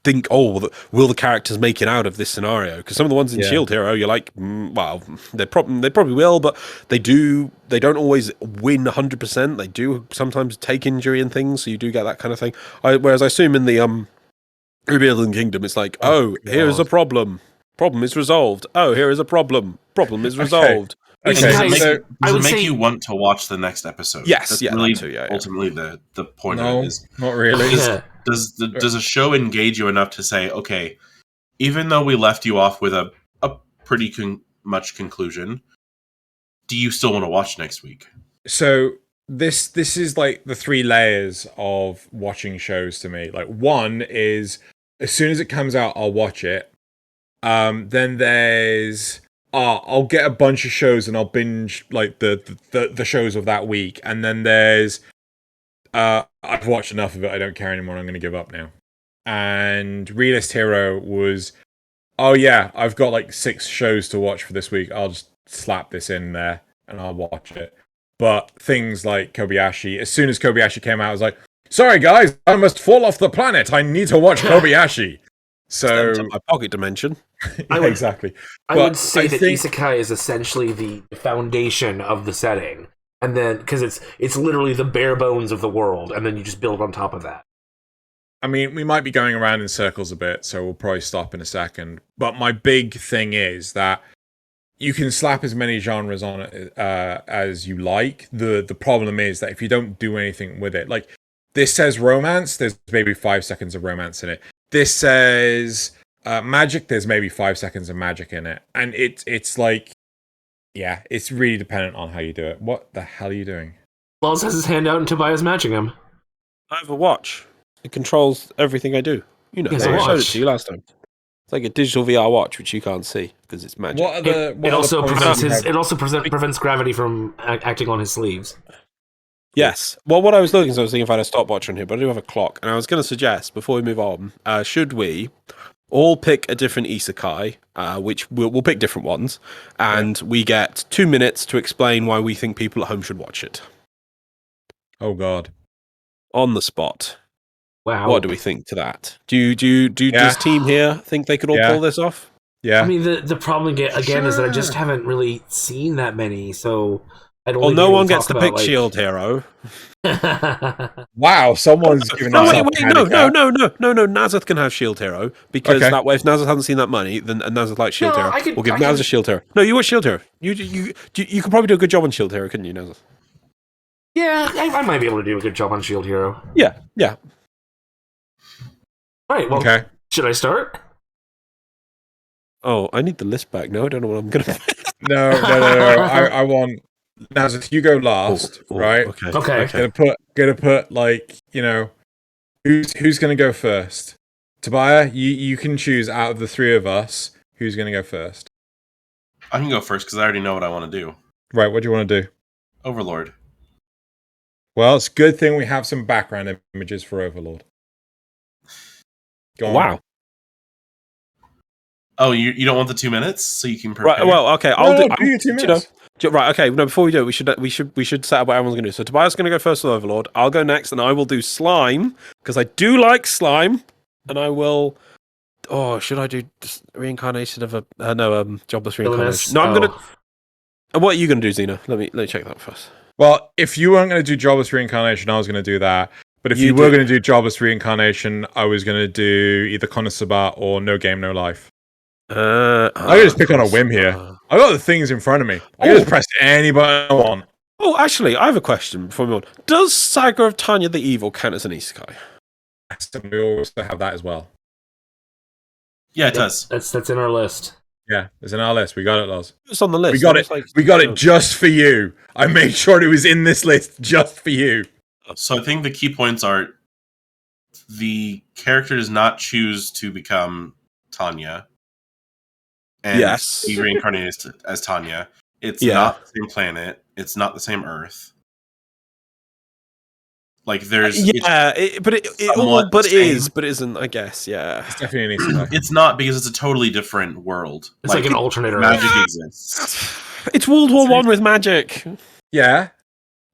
think, oh, will the characters make it out of this scenario? Because some of the ones in Shield Hero, you're like, well, they probably will, but they don't always win 100%. They do sometimes take injury and things, so you do get that kind of thing. Whereas I assume in the Rebuilding Kingdom, it's like, here's a problem. Problem is resolved. Oh, here is a problem. Problem is resolved. Okay. Does it make you want to watch the next episode? Yes, that's really, that too, yeah. Ultimately, the point of it is not really. Does a show engage you enough to say, okay, even though we left you off with a pretty much conclusion, do you still want to watch next week? So this is like the 3 layers of watching shows to me. Like, one is as soon as it comes out, I'll watch it. Then there's I'll get a bunch of shows and I'll binge like the shows of that week. And then there's I've watched enough of it, I don't care anymore, I'm gonna give up now. And Realist Hero was, oh yeah, I've got like 6 shows to watch for this week, I'll just slap this in there and I'll watch it. But things like Kobayashi, as soon as Kobayashi came out, I was like, sorry guys, I must fall off the planet. I need to watch Kobayashi. So my pocket dimension. Exactly. I would say that Isekai is essentially the foundation of the setting, and then because it's literally the bare bones of the world, and then you just build on top of that. I mean, we might be going around in circles a bit, so we'll probably stop in a second. But my big thing is that you can slap as many genres on it as you like. The problem is that if you don't do anything with it, like this says romance, there's maybe 5 seconds of romance in it. This says magic, there's maybe 5 seconds of magic in it. And it's like, yeah, it's really dependent on how you do it. What the hell are you doing? Loz has his hand out and Tobiah's matching him. I have a watch. It controls everything I do. You know, I showed it to you last time. It's like a digital VR watch, which you can't see because it's magic. It also prevents gravity from acting on his sleeves. Yes. Well, what I was looking, I was thinking if I had a stopwatch on here, but I do have a clock, and I was going to suggest before we move on, should we all pick a different isekai, which we'll pick different ones, and we get 2 minutes to explain why we think people at home should watch it. Oh God! On the spot. Wow. What do we think to that? Does team here think they could all pull this off? Yeah. I mean, the problem again is that I just haven't really seen that many, so I don't. Well, no one gets to pick Shield Hero. Wow, someone's giving us no. Nasuth can have Shield Hero because that way, if Nasuth hasn't seen that money, then Nasuth likes Shield Hero. We'll give Nasuth Shield Hero. No, you watch Shield Hero. You could probably do a good job on Shield Hero, couldn't you, Nasuth? Yeah, I might be able to do a good job on Shield Hero. Yeah. All right, well, should I start? Oh, I need the list back. No, I don't know what I'm going to... No. I want... Nasuth, you go last, right? Okay. Gonna put like, you know, who's gonna go first? Tobiah, you can choose out of the 3 of us who's gonna go first. I can go first because I already know what I want to do. Right, what do you want to do? Overlord. Well, it's a good thing we have some background images for Overlord. Go on. Wow. Oh, you don't want the 2 minutes so you can Right. prepare? Well, okay. I'll do 2 minutes. Right. Okay. No. Before we do it, we should set up what everyone's going to do. So Tobias going to go first with Overlord. I'll go next, and I will do slime because I do like slime, and I will. Oh, should I do reincarnation of jobless reincarnation? No, I'm gonna. What are you going to do, Xena? Let me check that first. Well, if you weren't going to do jobless reincarnation, I was going to do that. But if you were going to do jobless reincarnation, I was going to do either Konosuba or No Game No Life. I can just pick on a whim here. I got the things in front of me. I can just press any button I want. Oh, actually, I have a question before we move on. Does Saga of Tanya the Evil count as an isekai? We also have that as well. Yeah, it does. That's in our list. Yeah, it's in our list. We got it, Loz. It's on the list. We got it. We got it just for you. I made sure it was in this list just for you. So I think the key points are the character does not choose to become Tanya and Yes. be reincarnated as Tanya. It's Yeah. not the same planet. It's not the same Earth. Like there's but it is, but isn't, I guess. Yeah. It's definitely an isekai. It's not, because it's a totally different world. It's like an alternate Earth. Magic exists. It's World War One with magic. Yeah.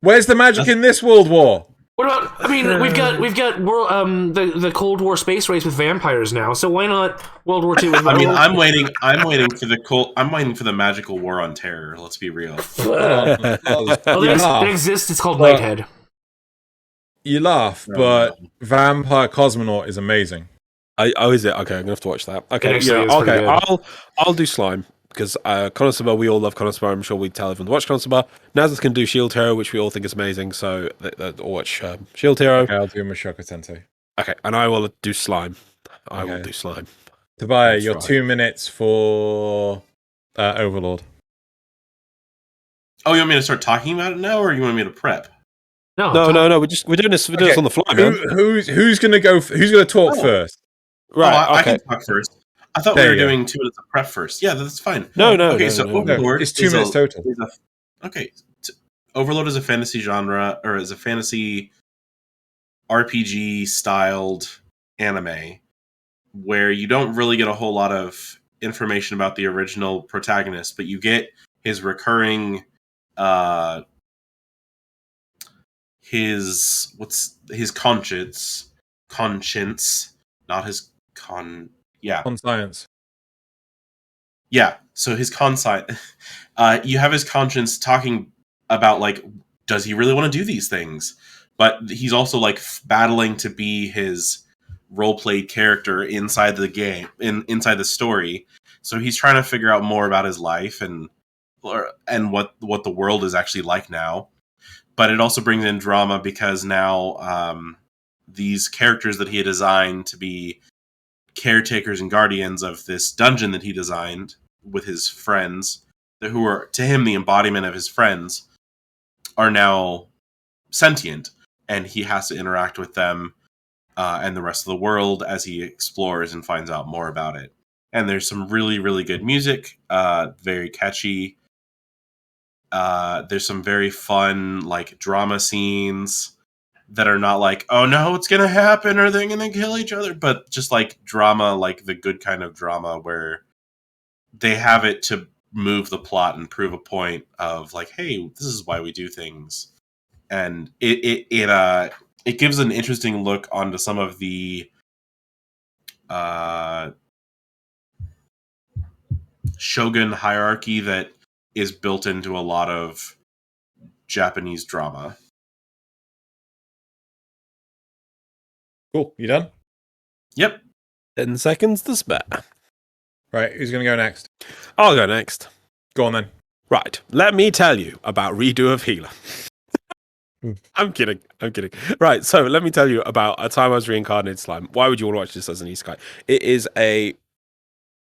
Where's the magic in this World War? What about? I mean, we've got world the Cold War space race with vampires now. So why not World War II? I mean, I'm waiting for the magical war on terror. Let's be real. It exists. It's called Nighthead. You laugh, but Vampire Cosmonaut is amazing. Is it? Okay, I'm gonna have to watch that. Okay, I'll do Slime. Because Konosuba, we all love Konosuba. I'm sure we'd tell everyone to watch Konosuba. Nasuth can do Shield Hero, which we all think is amazing. So all watch Shield Hero. Okay, I'll do Mushoku Tensei. Okay, and I will do Slime. I will do Slime. Tobiah, your 2 minutes for Overlord. Oh, you want me to start talking about it now, or you want me to prep? No. We're doing this. We're doing this on the fly, man. Who's gonna go? Who's gonna talk first? Right. I can talk first. I thought we were doing 2 minutes of prep first. Yeah, that's fine. No. Okay, so Overlord it's 2 minutes total. Overlord is a fantasy genre, or is a fantasy RPG styled anime where you don't really get a whole lot of information about the original protagonist, but you get his recurring his conscience, not his conscience. Yeah, so his conscience. You have his conscience talking about, like, does he really want to do these things? But he's also, like, battling to be his role-played character inside the game, inside the story. So he's trying to figure out more about his life and what the world is actually like now. But it also brings in drama because now these characters that he had designed to be caretakers and guardians of this dungeon that he designed with his friends, who are to him the embodiment of his friends, are now sentient, and he has to interact with them and the rest of the world as he explores and finds out more about it. And there's some really, really good music, very catchy. There's some very fun, like, drama scenes that are not like, oh no, it's gonna happen, or they're gonna kill each other, but just like drama, like the good kind of drama where they have it to move the plot and prove a point of, like, hey, this is why we do things. And it gives an interesting look onto some of the shogun hierarchy that is built into a lot of Japanese drama. Cool. You done? Yep. 10 seconds to spare. Right. Who's going to go next? I'll go next. Go on then. Right. Let me tell you about Redo of Healer. I'm kidding. Right. So let me tell you about A Time I Was Reincarnated Slime. Why would you want to watch this as an isekai? It is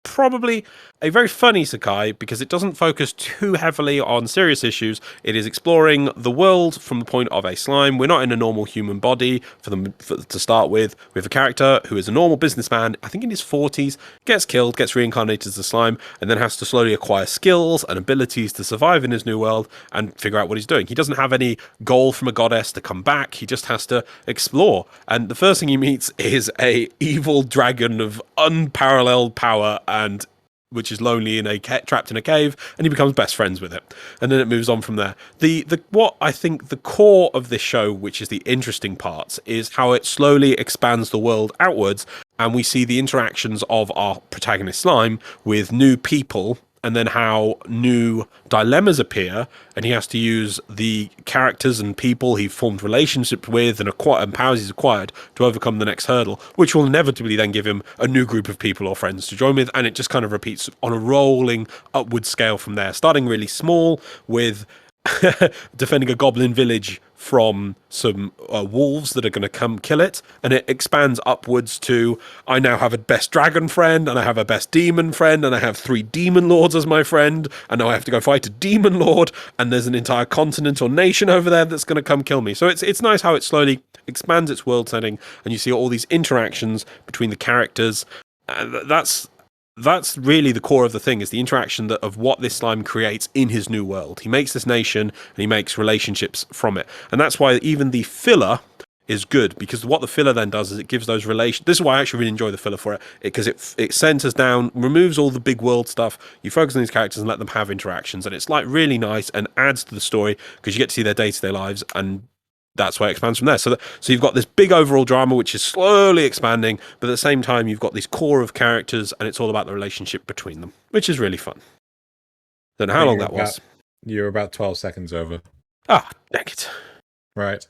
probably a very fun isekai because it doesn't focus too heavily on serious issues. It is exploring the world from the point of a slime. We're not in a normal human body to start with. We have a character who is a normal businessman, I think in his 40s, gets killed, gets reincarnated as a slime, and then has to slowly acquire skills and abilities to survive in his new world and figure out what he's doing. He doesn't have any goal from a goddess to come back. He just has to explore. And the first thing he meets is a evil dragon of unparalleled power, and which is lonely trapped in a cave, and he becomes best friends with it. And then it moves on from there. What I think the core of this show, which is the interesting parts, is how it slowly expands the world outwards, and we see the interactions of our protagonist Slime with new people, and then how new dilemmas appear, and he has to use the characters and people he formed relationships with and powers he's acquired to overcome the next hurdle, which will inevitably then give him a new group of people or friends to join with, and it just kind of repeats on a rolling upward scale from there, starting really small with defending a goblin village from some wolves that are going to come kill it, and it expands upwards to I now have a best dragon friend, and I have a best demon friend, and I have 3 demon lords as my friend, and now I have to go fight a demon lord, and there's an entire continent or nation over there that's going to come kill me. So it's nice how it slowly expands its world setting, and you see all these interactions between the characters. That's really the core of the thing, is the interaction of what this slime creates in his new world. He makes this nation and he makes relationships from it. And that's why even the filler is good, because what the filler then does is it gives those relations. This is why I actually really enjoy the filler for it, because it centers down, removes all the big world stuff. You focus on these characters and let them have interactions, and it's like really nice and adds to the story because you get to see their day-to-day lives, and that's why it expands from there. So you've got this big overall drama which is slowly expanding, but at the same time you've got this core of characters, and it's all about the relationship between them, which is really fun. Don't know how long that was. You're about 12 seconds over. Ah, dang it. Right.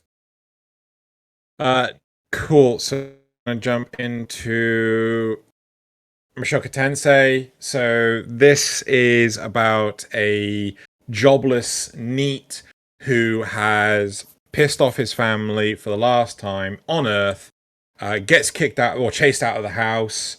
Cool. So I'm going to jump into Mushoku Tensei. So this is about a jobless NEET who has pissed off his family for the last time on Earth, gets kicked out or chased out of the house,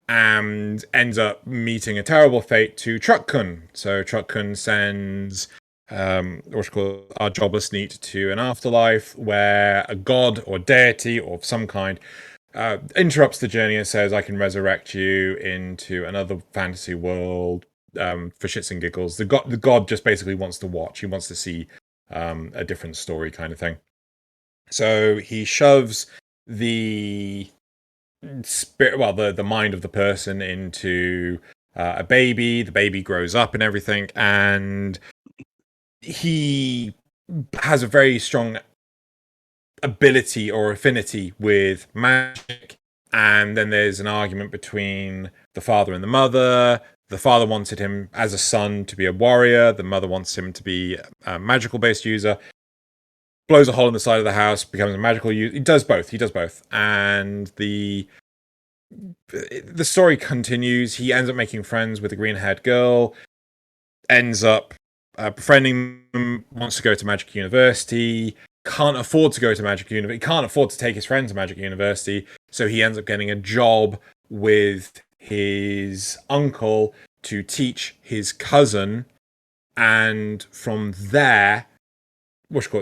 and ends up meeting a terrible fate to Truck-kun. So Truck-kun sends our jobless NEET to an afterlife where a god or deity or of some kind interrupts the journey and says, I can resurrect you into another fantasy world for shits and giggles. The god just basically wants to watch. He wants to see a different story kind of thing. So he shoves the spirit, the mind of the person into a baby. The baby grows up and everything, and he has a very strong ability or affinity with magic. And then there's an argument between the father and the mother. The father wanted him as a son to be a warrior. The mother wants him to be a magical-based user. Blows a hole in the side of the house, becomes a magical user. He does both. And the story continues. He ends up making friends with a green-haired girl. Ends up befriending them. Wants to go to Magic University. Can't afford to go to Magic University. Can't afford to take his friend to Magic University. So he ends up getting a job with his uncle to teach his cousin, and from there,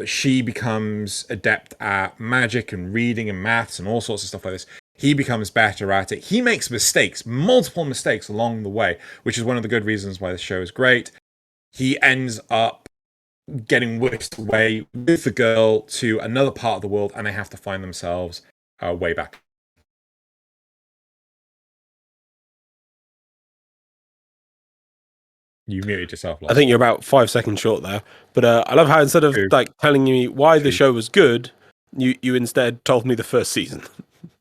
she becomes adept at magic and reading and maths and all sorts of stuff like this. He becomes better at it. He makes mistakes, multiple mistakes along the way, which is one of the good reasons why the show is great. He ends up getting whisked away with the girl to another part of the world, and they have to find themselves way back. You muted yourself. I think you're about 5 seconds short there. But I love how instead of telling me why the show was good, you instead told me the first season.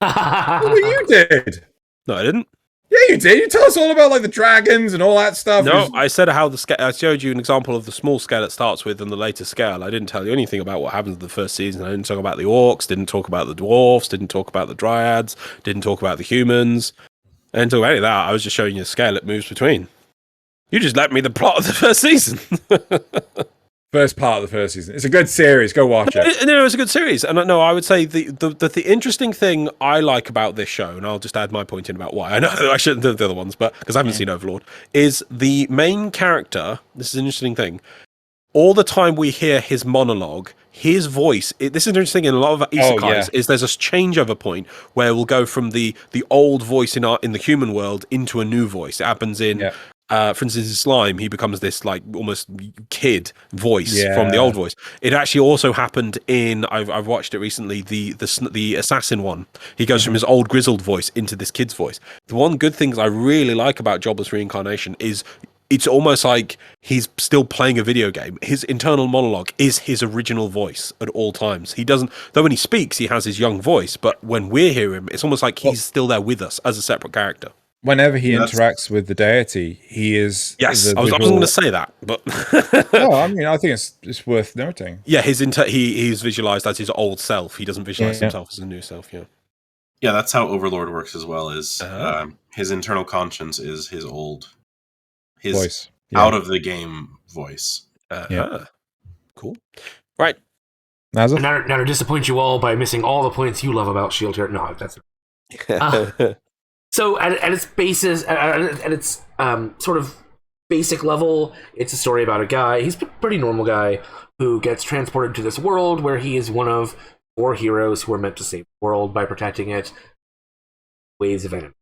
Well, you did. No, I didn't. Yeah, you did. You tell us all about the dragons and all that stuff. No, I said how the scale. I showed you an example of the small scale it starts with and the later scale. I didn't tell you anything about what happens in the first season. I didn't talk about the orcs. Didn't talk about the dwarfs. Didn't talk about the dryads. Didn't talk about the humans. I didn't talk about any of that. I was just showing you the scale it moves between. You just left me the plot of the first season. First part of the first season. It's a good series. Go watch it. No, it's a good series. And no, I would say the interesting thing I like about this show, and I'll just add my point in about why. I know I shouldn't do the other ones, but because I haven't seen Overlord, is the main character. This is an interesting thing. All the time we hear his monologue, his voice. This is interesting in a lot of isekais. Is there's a changeover point where we'll go from the old voice in the human world into a new voice. It happens in. Yeah. For instance, in Slime, he becomes this almost kid voice from the old voice. It actually also happened in I've watched it recently. The assassin one. He goes from his old grizzled voice into this kid's voice. The one good thing I really like about Jobless Reincarnation is it's almost like he's still playing a video game. His internal monologue is his original voice at all times. He doesn't, though when he speaks, he has his young voice. But when we hear him, it's almost like he's still there with us as a separate character. Whenever he interacts with the deity, he is... Yes, I wasn't going to say that, but... No, I mean, I think it's worth noting. Yeah, he's visualized as his old self. He doesn't visualize himself as a new self, Yeah, that's how Overlord works as well, is his internal conscience is his old... His voice. Out of the game voice. Cool. Right. Nasuth? Now to disappoint you all by missing all the points you love about Shield here. No, that's so at its basis, at its sort of basic level, it's a story about a guy. He's a pretty normal guy who gets transported to this world where he is one of 4 heroes who are meant to save the world by protecting it waves of enemy.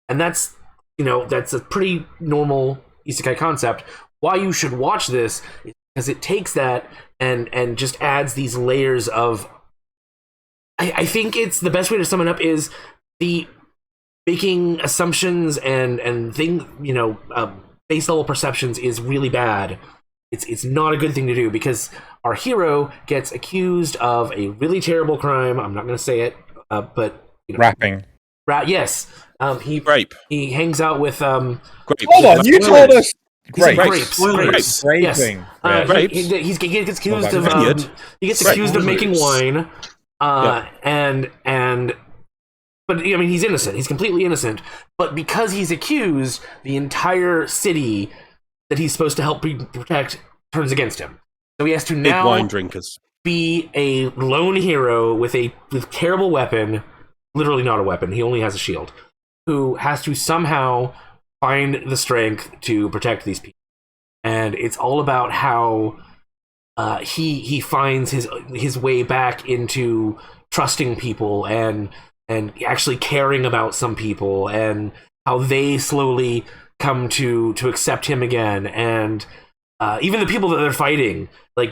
And that's a pretty normal isekai concept. Why you should watch this is because it takes that and just adds these layers of. I think it's the best way to sum it up is the making assumptions and base level perceptions is really bad. It's not a good thing to do because our hero gets accused of a really terrible crime. I'm not going to say it, but Rapping. Yes. Grape. He hangs out with Grape. Hold on, you told us. Grapes. Raping. Yes. He gets accused of accused of making wine. But I mean, he's innocent. He's completely innocent. But because he's accused, the entire city that he's supposed to help protect turns against him. So he has to now wine drinkers. Be a lone hero with terrible weapon. Literally not a weapon. He only has a shield. Who has to somehow find the strength to protect these people. And it's all about how he finds his way back into trusting people and actually caring about some people, and how they slowly come to accept him again, and even the people that they're fighting, like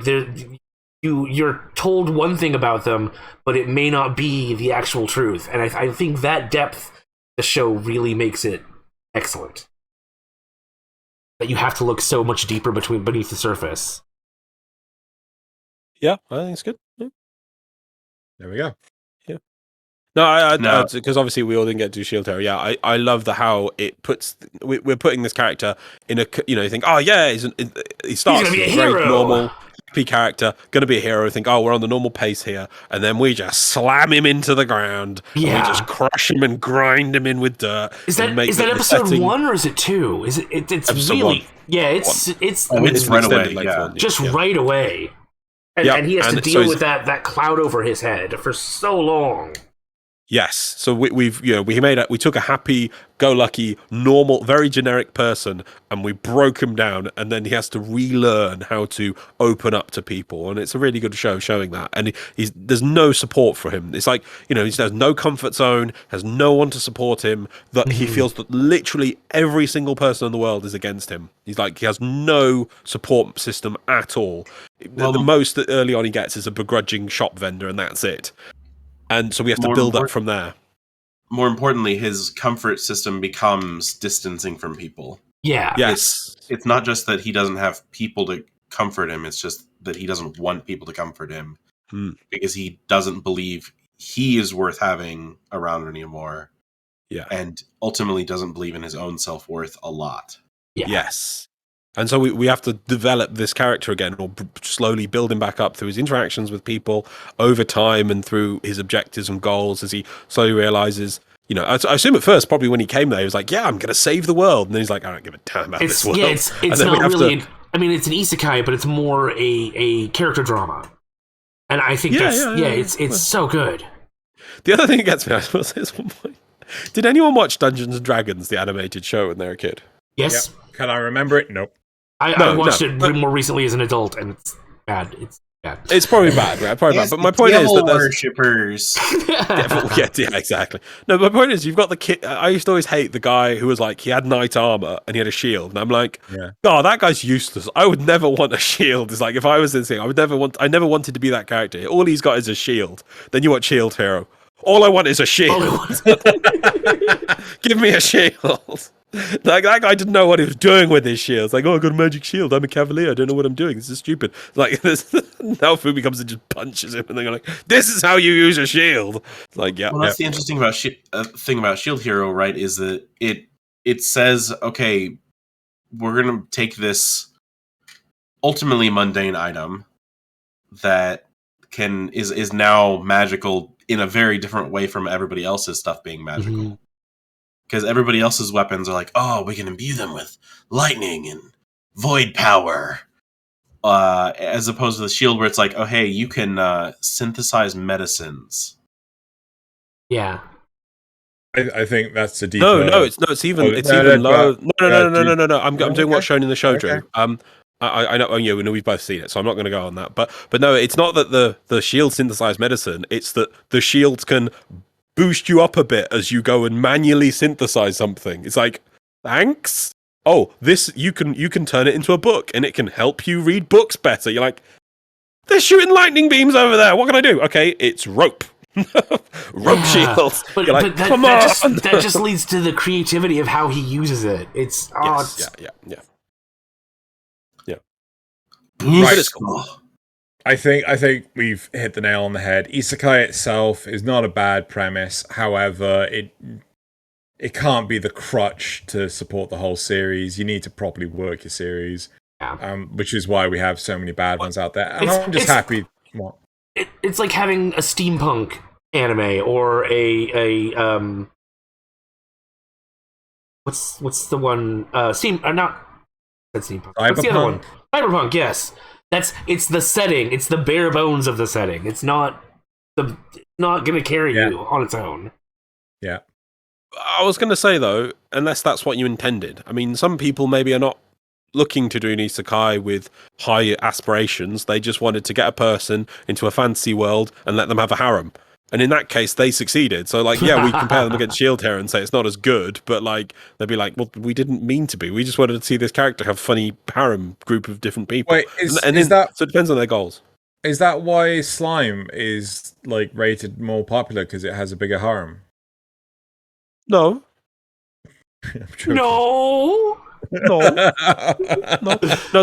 you're told one thing about them, but it may not be the actual truth. And I think that depth the show really makes it excellent. That you have to look so much deeper beneath the surface. Yeah, I think it's good. Yeah. There we go. Yeah. No, because obviously we all didn't get to Shield Hero. Yeah, I love how it puts. We're putting this character in a. You think, oh yeah, he starts he's as a very normal, happy character, going to be a hero. Think, oh, we're on the normal pace here, and then we just slam him into the ground. Yeah. And we just crush him and grind him in with dirt. Is that episode 1 or is it 2? Is it? It's really. 1. Yeah, it's right away. Yeah. Just right away. And he has to deal with that cloud over his head for so long. Yes, so we took a happy-go-lucky, normal, very generic person, and we broke him down, and then he has to relearn how to open up to people, and it's a really good show showing that. And there's no support for him. It's like he has no comfort zone, has no one to support him. That he feels that literally every single person in the world is against him. He's like he has no support system at all. Well, the most that early on he gets is a begrudging shop vendor, and that's it. And so we have to build up from there. More importantly, his comfort system becomes distancing from people. Yeah. Yes. It's not just that he doesn't have people to comfort him. It's just that he doesn't want people to comfort him. Because he doesn't believe he is worth having around anymore. Yeah. And ultimately doesn't believe in his own self-worth a lot. Yeah. Yes. And so we have to develop this character again, or slowly build him back up through his interactions with people over time and through his objectives and goals as he slowly realizes, I assume at first, probably when he came there, he was like, yeah, I'm going to save the world. And then he's like, I don't give a damn about this world. Yeah, it's not really, it's an isekai, but it's more a character drama. And I think it's so good. The other thing that gets me, I suppose, is one point. Did anyone watch Dungeons and Dragons, the animated show, when they were a kid? Yes. Yep. Can I remember it? Nope. I watched it more recently as an adult, and it's bad. It's bad. It's probably bad, right? Probably bad. But my point is that there's worshippers. yeah, exactly. No, my point is you've got the kid. I used to always hate the guy who was like he had knight armor and he had a shield, and I'm like, oh, that guy's useless. I would never want a shield. It's like if I was this thing, I never wanted to be that character. All he's got is a shield. Then you watch Shield Hero. All I want is a shield. Give me a shield. Like that guy didn't know what he was doing with his shield. It's like, oh, I got a magic shield. I'm a cavalier. I don't know what I'm doing. This is stupid. Like this, now Fumi comes and just punches him, and they're like, "This is how you use a shield." It's like, yeah. Well, that's the interesting thing about Shield Hero, right? Is that it says, okay, we're gonna take this ultimately mundane item that is now magical in a very different way from everybody else's stuff being magical. Because everybody else's weapons are like, oh, we can imbue them with lightning and void power. as opposed to the Shield, where it's like, oh hey, you can synthesize medicines. Yeah. I think that's a deeper. No, it's even low. No. I'm doing what's shown in the shoujo. Okay. I know, we've both seen it, so I'm not going to go on that. But no, it's not that the shield synthesize medicine. It's that the shields can boost you up a bit as you go and manually synthesize something. It's like, thanks. Oh, this you can turn it into a book, and it can help you read books better. You're like, they're shooting lightning beams over there. What can I do? Okay, it's rope. Rope shields. But, like, but come on. that just leads to the creativity of how he uses it. It's yeah. Right. I think we've hit the nail on the head. Isekai itself is not a bad premise. However, it can't be the crutch to support the whole series. You need to properly work your series. Yeah. Which is why we have so many bad ones out there. And I'm just happy. What? It's like having a steampunk anime or a what's the one not steampunk. What's the other one? Cyberpunk, yes. It's the setting. It's the bare bones of the setting. It's not gonna carry you on its own. Yeah. I was going to say though, unless that's what you intended. I mean, some people maybe are not looking to do an isekai with high aspirations. They just wanted to get a person into a fantasy world and let them have a harem. And in that case, they succeeded. So, like, yeah, we compare them against Shield here and say it's not as good, but, like, they'd be like, well, we didn't mean to be. We just wanted to see this character have funny harem group of different people. Wait, so it depends on their goals. Is that why Slime is, like, rated more popular because it has a bigger harem? No. No. No,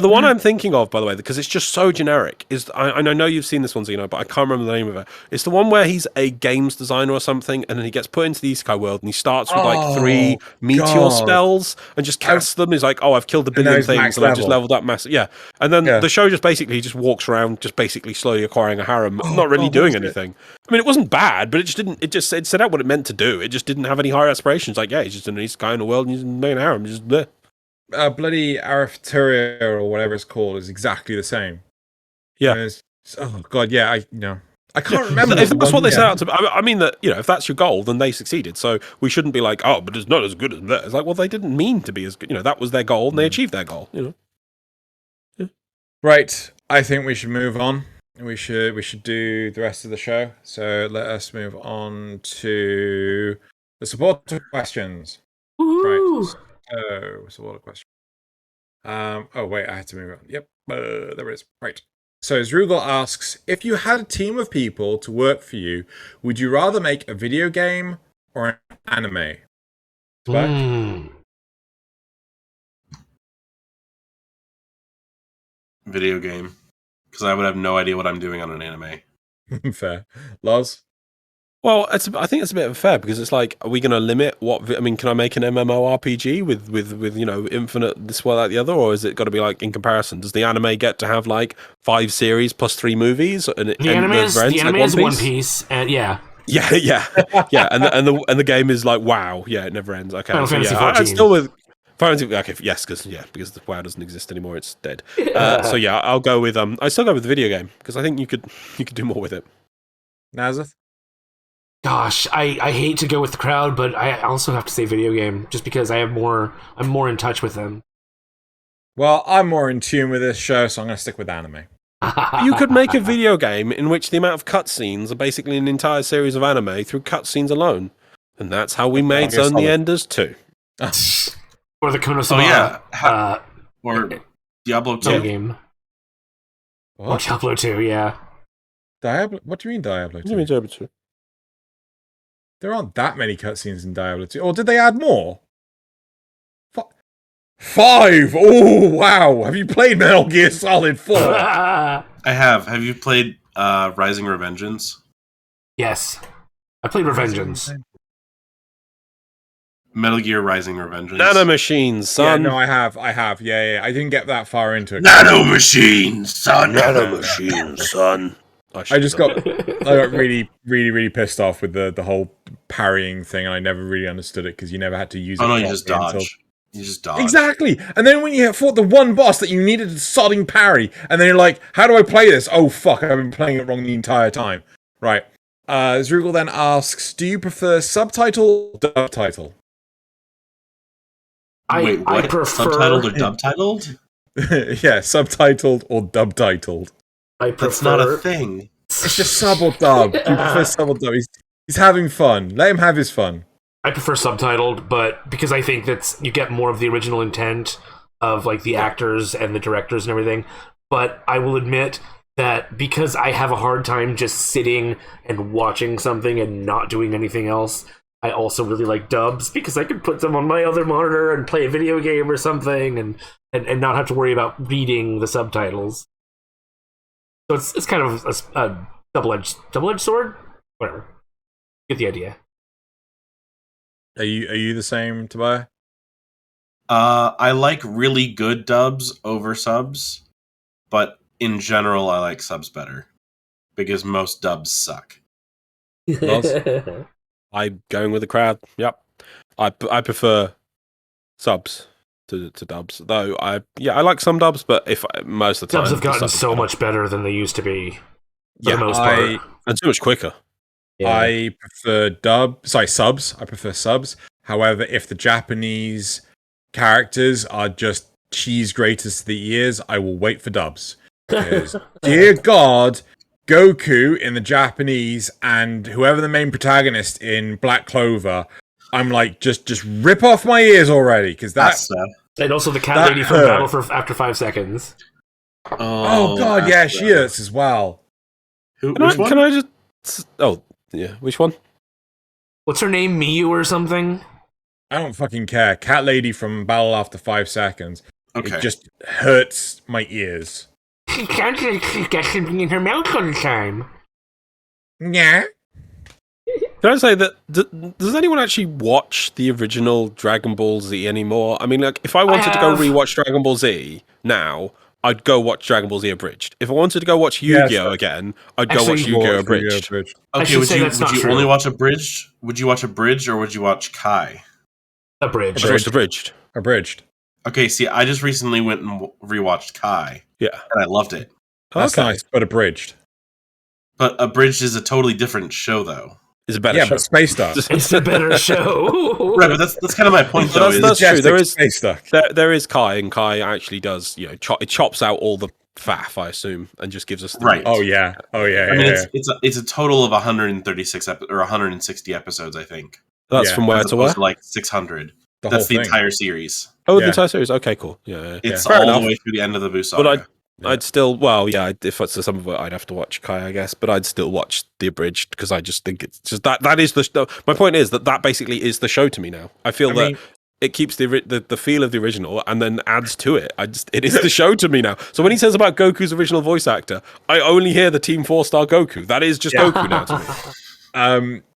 the one I'm thinking of, by the way, because it's just so generic, is I know you've seen this one, Xeno, but I can't remember the name of it. It's the one where he's a games designer or something, and then he gets put into the isekai world, and he starts with like 3 meteor spells and just casts them. He's like, oh, I've killed 1 billion things, and I've just leveled up massive. Yeah, and then the show just walks around, just basically slowly acquiring a harem, not really doing anything. I mean, it wasn't bad, but it set out what it meant to do. It just didn't have any higher aspirations. Like, yeah, he's just an isekai in the world, and he's making a harem, just there. Bloody Arifteria or whatever it's called is exactly the same. Yeah. Oh god, yeah. I can't remember. If that's what they set out to. I mean that if that's your goal, then they succeeded. So we shouldn't be like, oh, but it's not as good as that. It's like, well, they didn't mean to be as good. That was their goal, and they achieved their goal. Yeah. Right. I think we should move on. We should do the rest of the show. So let us move on to the supporter questions. Woo-hoo. Right. Oh, it's a lot of questions. Oh wait, I had to move on. Yep, there it is. Right. So Zrugal asks, if you had a team of people to work for you, would you rather make a video game or an anime? Video game, because I would have no idea what I'm doing on an anime. Fair. Loz? Well, I think it's a bit unfair because it's like, are we going to limit can I make an MMORPG with infinite this, well, that, the other, or is it got to be like in comparison? Does the anime get to have like 5 series plus 3 movies? And the anime is One Piece, and yeah, and the game is like WoW. Yeah, it never ends. Okay, Final Fantasy 14. I'm still with Final Fantasy. Okay, yes, because the WoW doesn't exist anymore. It's dead. So yeah, I'll go with I still go with the video game because I think you could do more with it. Nasuth? Gosh, I hate to go with the crowd, but I also have to say video game, just because I'm more in touch with them. Well, I'm more in tune with this show, so I'm going to stick with anime. You could make a video game in which the amount of cutscenes are basically an entire series of anime through cutscenes alone. And that's how we made Zone the Enders 2. Or the Konosuba. Or Diablo 2. Game. Or Diablo 2, yeah. Diablo? What do you mean Diablo 2? What do you mean Diablo 2? There aren't that many cutscenes in Diablo 2. Or did they add more? 5! Oh, wow! Have you played Metal Gear Solid 4? I have. Have you played Rising Revengeance? Yes. I played Revengeance. Metal Gear Rising Revengeance. Nanomachines, son. Yeah, no, I have. Yeah. I didn't get that far into it. Nanomachines, son. Nanomachines, son. I got really, really, really pissed off with the whole parrying thing, and I never really understood it because you never had to use it. Oh no, you just dodge. You just dodge. Exactly. And then when you fought the one boss that you needed a sodding parry, and then you're like, how do I play this? Oh, fuck, I've been playing it wrong the entire time. Right. Zrugal then asks, do you prefer subtitle or dubtitle? Wait, what? I prefer Subtitled or dubtitled? Yeah, subtitled or dubtitled. That's not a thing. It's just sub or dub. You prefer sub or dub. He's having fun. Let him have his fun. I prefer subtitled, but because I think that's you get more of the original intent of like the actors and the directors and everything. But I will admit that because I have a hard time just sitting and watching something and not doing anything else, I also really like dubs because I could put them on my other monitor and play a video game or something and not have to worry about reading the subtitles. So it's kind of a double-edged sword? Whatever. Get the idea. Are you the same, Tobiah? I like really good dubs over subs, but in general, I like subs better because most dubs suck. I'm going with the crowd. Yep, I prefer subs to dubs, though. I like some dubs, but most of the time dubs have gotten so much better than they used to be. For the most part. And so much quicker. Yeah. I prefer subs. I prefer subs. However, if the Japanese characters are just cheese graters to the ears, I will wait for dubs. Because, dear God, Goku in the Japanese and whoever the main protagonist in Black Clover, I'm like, just rip off my ears already. Because that's and also the cat lady from Battle for After 5 Seconds. Oh God, yeah, she hurts as well. Which one? Can I just? Oh, yeah. Which one? What's her name? Miyu or something? I don't fucking care. Cat lady from Battle After 5 Seconds. Okay. It just hurts my ears. She sounds like she's got something in her mouth all the time. Yeah. Can I say that? Does anyone actually watch the original Dragon Ball Z anymore? I mean, like, if I wanted to go rewatch Dragon Ball Z now, I'd go watch Dragon Ball Z Abridged. If I wanted to go watch Yu-Gi-Oh again, I'd go watch Yu-Gi-Oh Abridged. Okay, would you only watch Abridged? Would you watch Abridged or would you watch Kai? Abridged. Abridged. Okay, see, I just recently went and rewatched Kai. Yeah. And I loved it. That's nice, but Abridged. But Abridged is a totally different show, though. It's a better show. But Space Duck. It's a better show. Right, but that's kind of my point, though. That's true. There is Space Duck. There is Kai, and Kai actually does, it chops out all the faff, I assume, and just gives us the right. Oh yeah. I mean, it's a total of 136 or 160 episodes, I think. That's from where to where? Like 600. That's the entire series. Oh, the entire series. Okay, cool. Yeah. It's all the way through the end of the Buu saga. But I'd still, if it's some of it, I'd have to watch Kai, I guess. But I'd still watch the Abridged because I just think it's just that is the. My point is that basically is the show to me now. I feel that it keeps the feel of the original and then adds to it. It is the show to me now. So when he says about Goku's original voice actor, I only hear the Team 4-star Goku. That is just Goku now to me.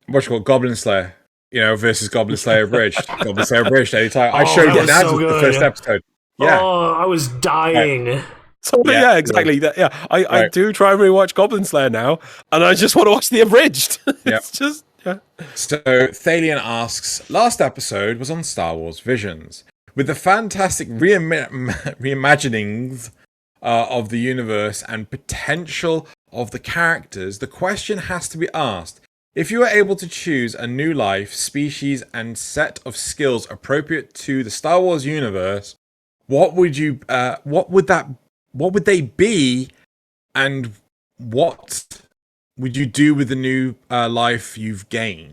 What's it called? Goblin Slayer. Versus Goblin Slayer Abridged. Goblin Slayer Abridged anytime. I showed it ads with the first episode. Yeah. Oh, I was dying. Right. So exactly. I do try and rewatch Goblin Slayer now, and I just want to watch the Abridged. It's just So Thaylien asks, last episode was on Star Wars Visions. With the fantastic reimaginings of the universe and potential of the characters, the question has to be asked. If you were able to choose a new life, species, and set of skills appropriate to the Star Wars universe, what would they be, and what would you do with the new life you've gained?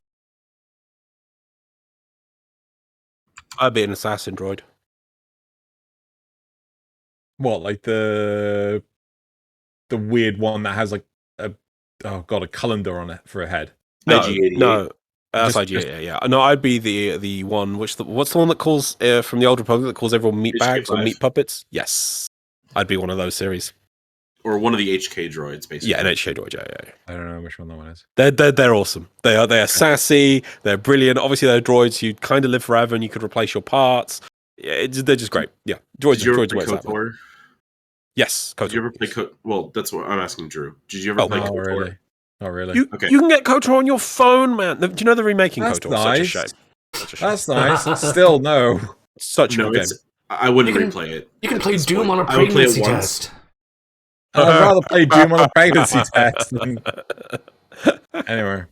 I'd be an assassin droid. What, like the weird one that has like a calendar on it for a head? No, that's IG88. Yeah, no, I'd be the one. What's the one that calls from the Old Republic that calls everyone meat bags or meat puppets? Yes, I'd be one of those series. Or one of the HK droids, basically. Yeah, an HK droid. Yeah. I don't know which one that one is. They're awesome. They are sassy. They're brilliant. Obviously, they're droids. You kind of live forever, and you could replace your parts. Yeah, they're just great. Yeah, droids. Did you ever play KOTOR? Yes, KOTOR. Did you ever play KOTOR? Well, that's what I'm asking Drew. Did you ever play KOTOR? Really? Oh, really? You can get KOTOR on your phone, man. Do you know they're remaking KOTOR? Nice. Such a shame. That's nice. Still, no. Such a good game. I wouldn't replay it. You can play this Doom point. on a I would play it pregnancy once. test. I'd rather play Doom on a pregnancy test than... Anyway.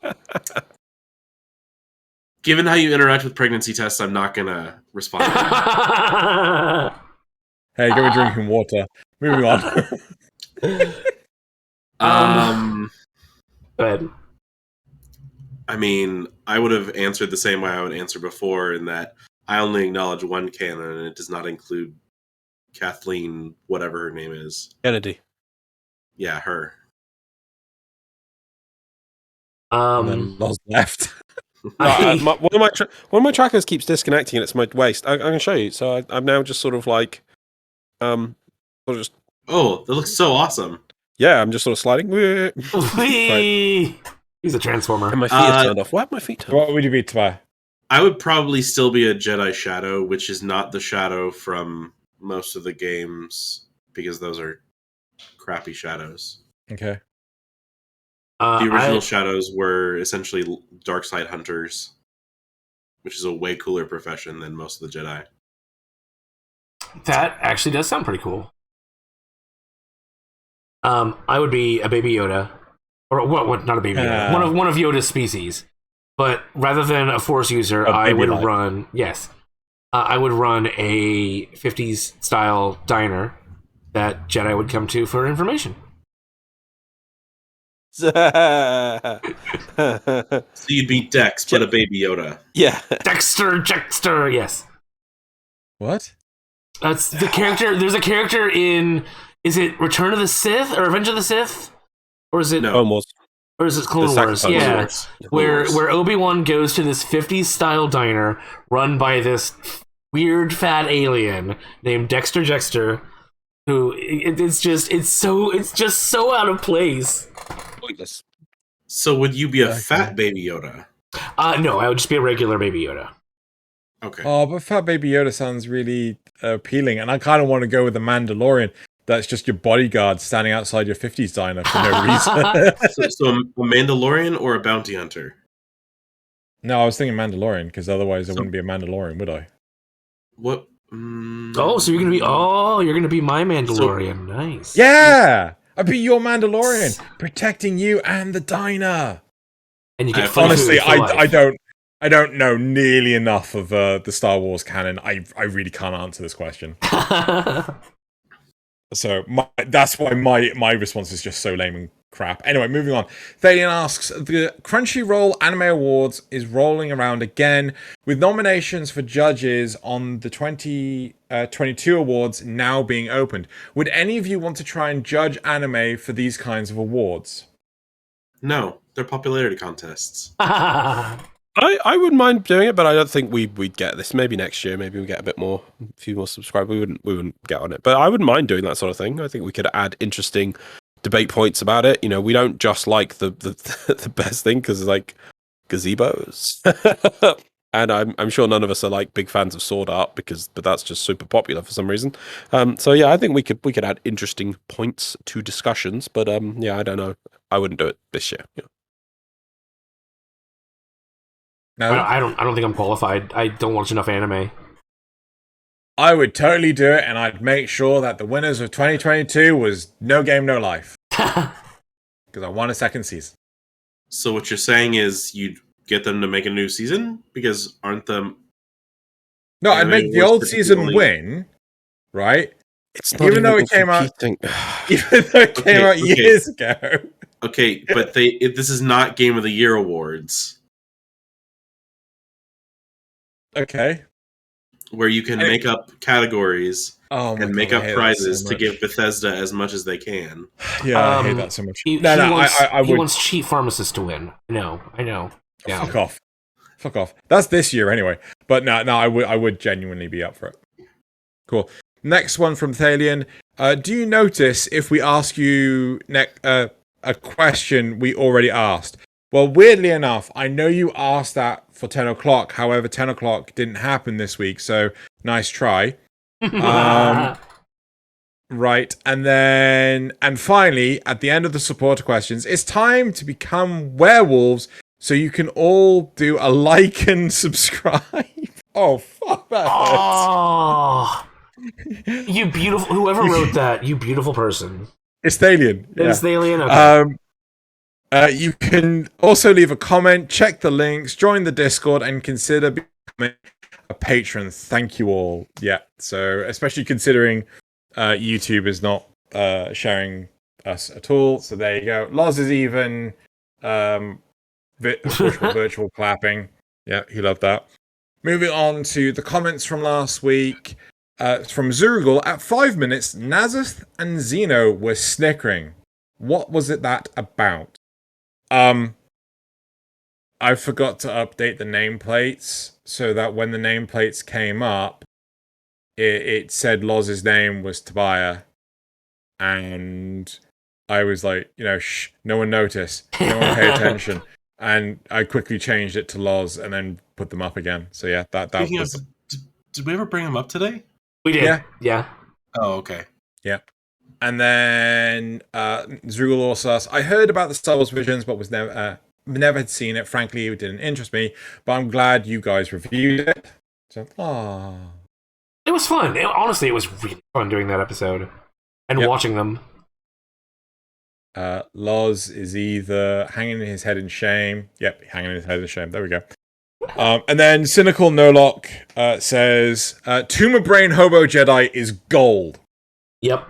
Given how you interact with pregnancy tests, I'm not gonna respond to that. Hey, go be drinking water. Moving on. Go ahead. I mean, I would have answered the same way I would answer before, in that I only acknowledge one canon, and it does not include Kathleen, whatever her name is. Kennedy. Yeah, her. And then Loz left. One of my trackers keeps disconnecting, and it's my waist. I can show you. So I'm now just sort of like, Oh, that looks so awesome. Yeah, I'm just sort of sliding. Right. He's a transformer. And my feet are turned off. Why have my feet turned off? What would you be, Tobiah? I would probably still be a Jedi Shadow, which is not the Shadow from most of the games, because those are crappy shadows. Okay. The original Shadows were essentially dark side hunters, which is a way cooler profession than most of the Jedi. That actually does sound pretty cool. I would be a Baby Yoda, or what? Not a Baby Yoda. One of Yoda's species. But rather than a Force user, I would run. Yes, I would run a 50s style diner that Jedi would come to for information. So you'd be Dex, but a Baby Yoda. Yeah. Dexter, yes. What? That's the character. There's a character in... Is it Return of the Sith or Revenge of the Sith? Or is it... No. Almost. Or is it Clone Wars? Yeah. Where Obi-Wan goes to this 50s style diner run by this weird fat alien named Dexter, who it's just so out of place. So would you be a fat Baby Yoda? No, I would just be a regular Baby Yoda. Okay. Oh, but fat Baby Yoda sounds really appealing, and I kind of want to go with the Mandalorian. That's just your bodyguard standing outside your 50s diner for no reason. So a Mandalorian or a bounty hunter? No, I was thinking Mandalorian, because otherwise I wouldn't be a Mandalorian, would I? What? Oh, so you're gonna be my Mandalorian. Nice. Yeah, I'd be your Mandalorian, protecting you and the diner. And you get honestly, I don't know nearly enough of the Star Wars canon. I really can't answer this question. So that's why my response is just so lame and crap. Anyway, moving on. Thaylien asks, the Crunchyroll Anime Awards is rolling around again, with nominations for judges on the 2022 awards now being opened. Would any of you want to try and judge anime for these kinds of awards? No, they're popularity contests. I wouldn't mind doing it, but I don't think we'd get this. Maybe next year, maybe we get a few more subscribers. We wouldn't get on it, but I wouldn't mind doing that sort of thing. I think we could add interesting debate points about it. You know, we don't just like the best thing because like gazebos, and I'm sure none of us are like big fans of Sword Art but that's just super popular for some reason. So yeah, I think we could add interesting points to discussions, but yeah, I don't know. I wouldn't do it this year. Yeah. No, I don't think I'm qualified. I don't watch enough anime. I would totally do it, and I'd make sure that the winners of 2022 was No Game, No Life. Because I want a second season. So what you're saying is you'd get them to make a new season? Because aren't them... No, I'd make the old season win, right? It's not even though it came out, even though it came out years ago. Okay, but this is not Game of the Year awards. Okay. Where you can make up categories and make up prizes so to give Bethesda as much as they can. Yeah, I hate that so much. He wants cheap pharmacists to win. I know. Yeah. Fuck off. That's this year anyway. But no, I would genuinely be up for it. Cool. Next one from Thaylien. Do you notice if we ask you a question we already asked? Well, weirdly enough, I know you asked that for 10 o'clock. However, 10 o'clock didn't happen this week, so nice try. Right, and finally, at the end of the supporter questions, it's time to become werewolves, so you can all do a like and subscribe. Oh, fuck that. Oh, you beautiful. Whoever wrote that, you beautiful person. It's Thaylien. It is Thaylien. Okay. You can also leave a comment, check the links, join the Discord, and consider becoming a patron. Thank you all. Yeah. So, especially considering YouTube is not sharing us at all. So there you go. Loz is even virtual clapping. Yeah, he loved that. Moving on to the comments from last week. From Zurugul, at 5 minutes, Nasuth and Xeno were snickering. What was it that about? I forgot to update the nameplates so that when the nameplates came up, it said Loz's name was Tobiah. And I was like, shh, no one notice. No one pay attention. And I quickly changed it to Loz and then put them up again. So yeah, that was... Did we ever bring them up today? We did. Yeah. Oh, okay. Yeah. And then Zrugul also asked, I heard about the Star Wars visions, but was never had seen it. Frankly, it didn't interest me, but I'm glad you guys reviewed it. So, it was fun. Honestly, it was really fun doing that episode and watching them. Loz is either hanging his head in shame. Yep, hanging his head in shame. There we go. And then Cynical Nolock says, Tumor Brain Hobo Jedi is gold. Yep.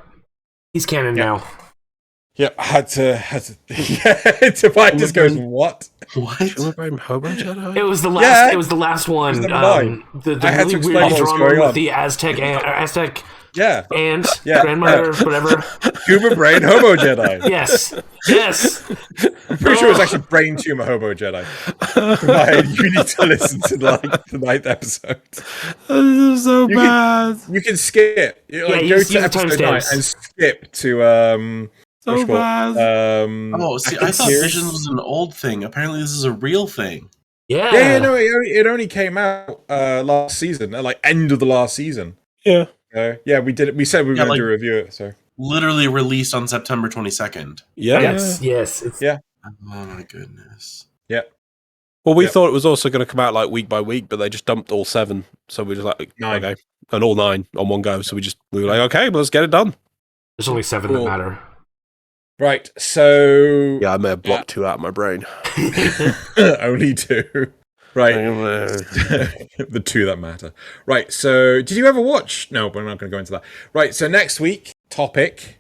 He's canon now. Yep, had to Tobiah just goes, what? Tumor Brain Hobo Jedi? It was the last. It was the last one. The really weird drama with the Aztec and grandmother, whatever. Tumor Brain Hobo Jedi. Yes. I'm pretty sure it was actually Brain Tumor Hobo Jedi. Right, you need to listen to the 9th episode. This is so bad. You can skip. Go to episode 9 and skip to so bad. I thought Visions was an old thing. Apparently, this is a real thing. Yeah. No, it only came out last season, like end of the last season. Yeah. We did it. We said we were going to review it. So literally released on September 22nd. Yeah. Yes. Oh my goodness. Yeah. Well, we thought it was also going to come out like week by week, but they just dumped all 7. So we just like 9. Okay, and all 9 on one go. So we were like, okay, well, let's get it done. There's only 7 that matter. Right. So yeah, I may have blocked 2 out of my brain. Only 2. Right. The 2 that matter. Right. So did you ever watch? No, but we're not going to go into that. Right. So next week topic.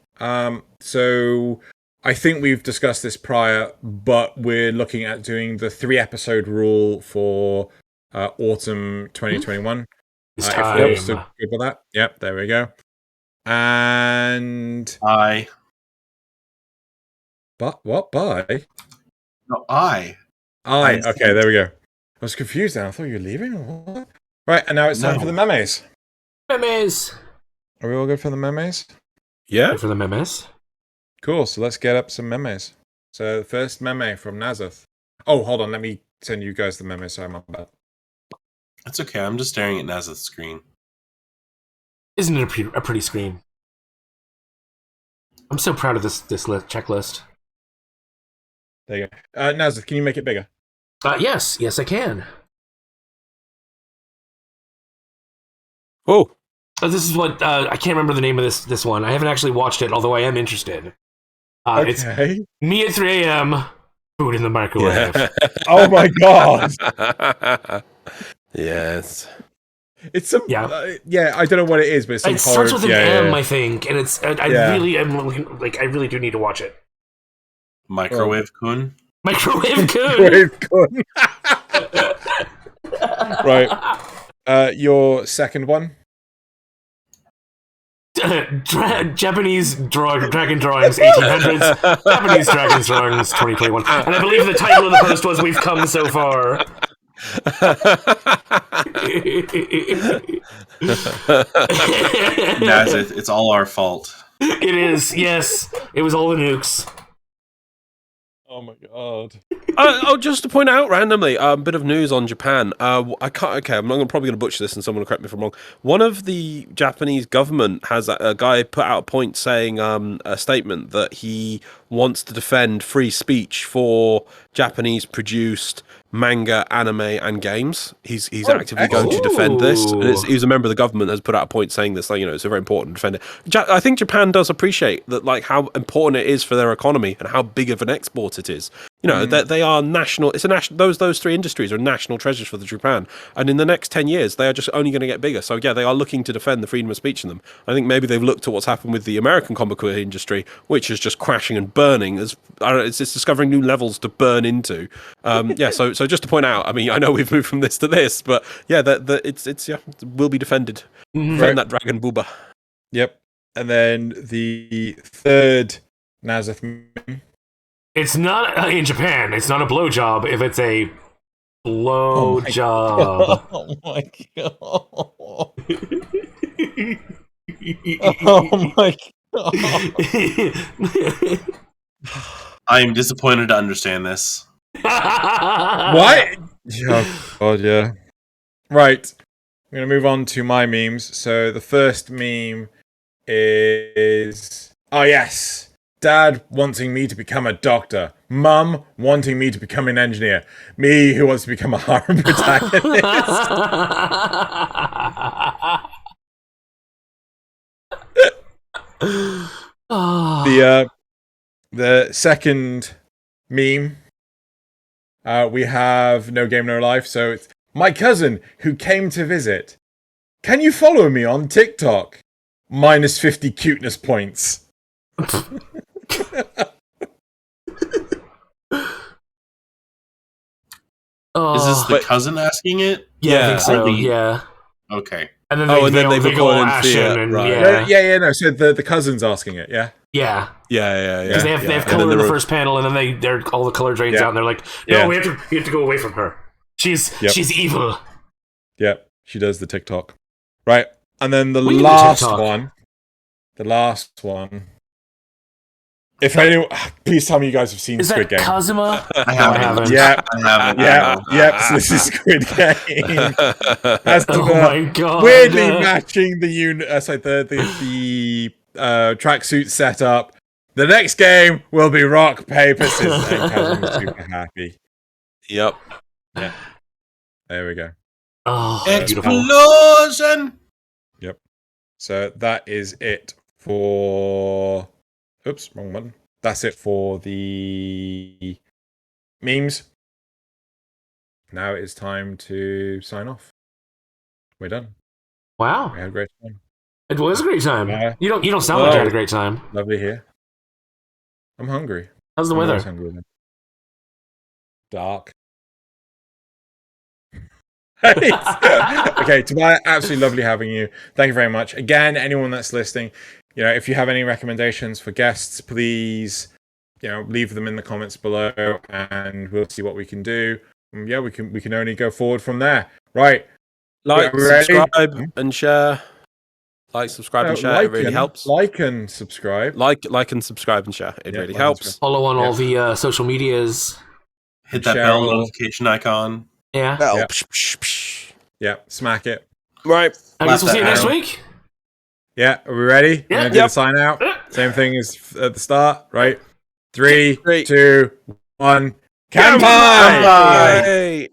So I think we've discussed this prior, but we're looking at doing the 3-episode rule for autumn 2021. It's if time. we're still good with that. Yep. There we go. And But what? Bye. No, I. Okay, there we go. I was confused then. I thought you were leaving. What? Right, and now it's time for the memes. Memes. Are we all good for the memes? Yeah. Good for the memes. Cool, so let's get up some memes. So the first meme from Nasuth. Oh, hold on, let me send you guys the meme, sorry, my bad. That's okay, I'm just staring at Nasuth's screen. Isn't it a pretty screen? I'm so proud of this checklist. There you go. Nasuth, can you make it bigger? Yes, I can. Oh. This is what I can't remember the name of this one. I haven't actually watched it, although I am interested. It's me at 3 a.m. Food in the microwave. Yeah. Oh my god! Yes. It's some I don't know what it is, but it's some it starts with an M, I I think, and it's I really am looking, like I really do need to watch it. Microwave Kun. Microwave Kun. Right. Your second one. Japanese dragon drawings 1800s. Japanese dragon drawings 2021. And I believe the title of the post was "We've come so far." Nasuth, it's all our fault. It is, yes. It was all the nukes. Oh my god. Just to point out randomly, a bit of news on Japan. I can't. Okay, I'm not probably going to butcher this, and someone will correct me if I'm wrong. One of the Japanese government has a guy put out a point saying a statement that he wants to defend free speech for Japanese-produced manga, anime, and games. He's actively going to defend this. And he's a member of the government has put out a point saying this. Like, it's very important to defend it. I think Japan does appreciate that, like how important it is for their economy and how big of an export it is. That they are national. It's a national. Those three industries are national treasures for the Japan, and in the next 10 years, they are just only going to get bigger. So yeah, they are looking to defend the freedom of speech in them. I think maybe they've looked at what's happened with the American comic book industry, which is just crashing and burning. It's discovering new levels to burn into. So just to point out, I mean, I know we've moved from this to this, but yeah, it will be defended. Defend that dragon booba. Yep. And then the third Nasuth meme. It's not in Japan. It's not a blowjob if it's a blowjob. Oh my god! Oh my god! I am disappointed to understand this. What? Oh god, yeah. Right. I'm gonna move on to my memes. So the first meme is yes. Dad wanting me to become a doctor. Mum wanting me to become an engineer. Me who wants to become a harem protagonist. The second meme, we have No Game No Life. So it's my cousin who came to visit. Can you follow me on TikTok? Minus 50 cuteness points. Is this the cousin asking it? Yeah, I think so. Yeah. Okay. And then they go ashen and right. No. So the cousin's asking it. Yeah. Yeah. Because they have color in the first panel, and then they're all the color drains out, and they're like, no, we have to go away from her. She's evil. Yep. She does the TikTok. Right. And then the last one. The last one. If anyone, please tell me you guys have seen Squid Game. Is that Kazuma? I haven't. Yeah, I haven't. Yep. So this is Squid Game. My god! Weirdly matching the tracksuit setup. The next game will be rock paper scissors. And Kazuma's super happy. Yep. Yeah. There we go. Oh, explosion! Yep. So that is it for. Oops, wrong one. That's it for the memes. Now it is time to sign off. We're done. Wow. We had a great time. It was a great time. You don't sound like you had a great time. Lovely here. I'm hungry. How's the weather? Dark. Okay, Tobiah, absolutely lovely having you. Thank you very much. Again, anyone that's listening, if you have any recommendations for guests, please, leave them in the comments below, and we'll see what we can do. Yeah, we can only go forward from there. Right. Subscribe, and share. Subscribe, and share. It really helps. Like and subscribe. Like and subscribe and share. It really helps. Follow on all the social medias. Hit that bell notification icon. Yeah. Bell. Yeah. Smack it. Right. I guess we'll see you next week. Yeah, are we ready? Yeah. Do the sign out. Same thing as at the start, right? 3, 2, 1. Kanpai!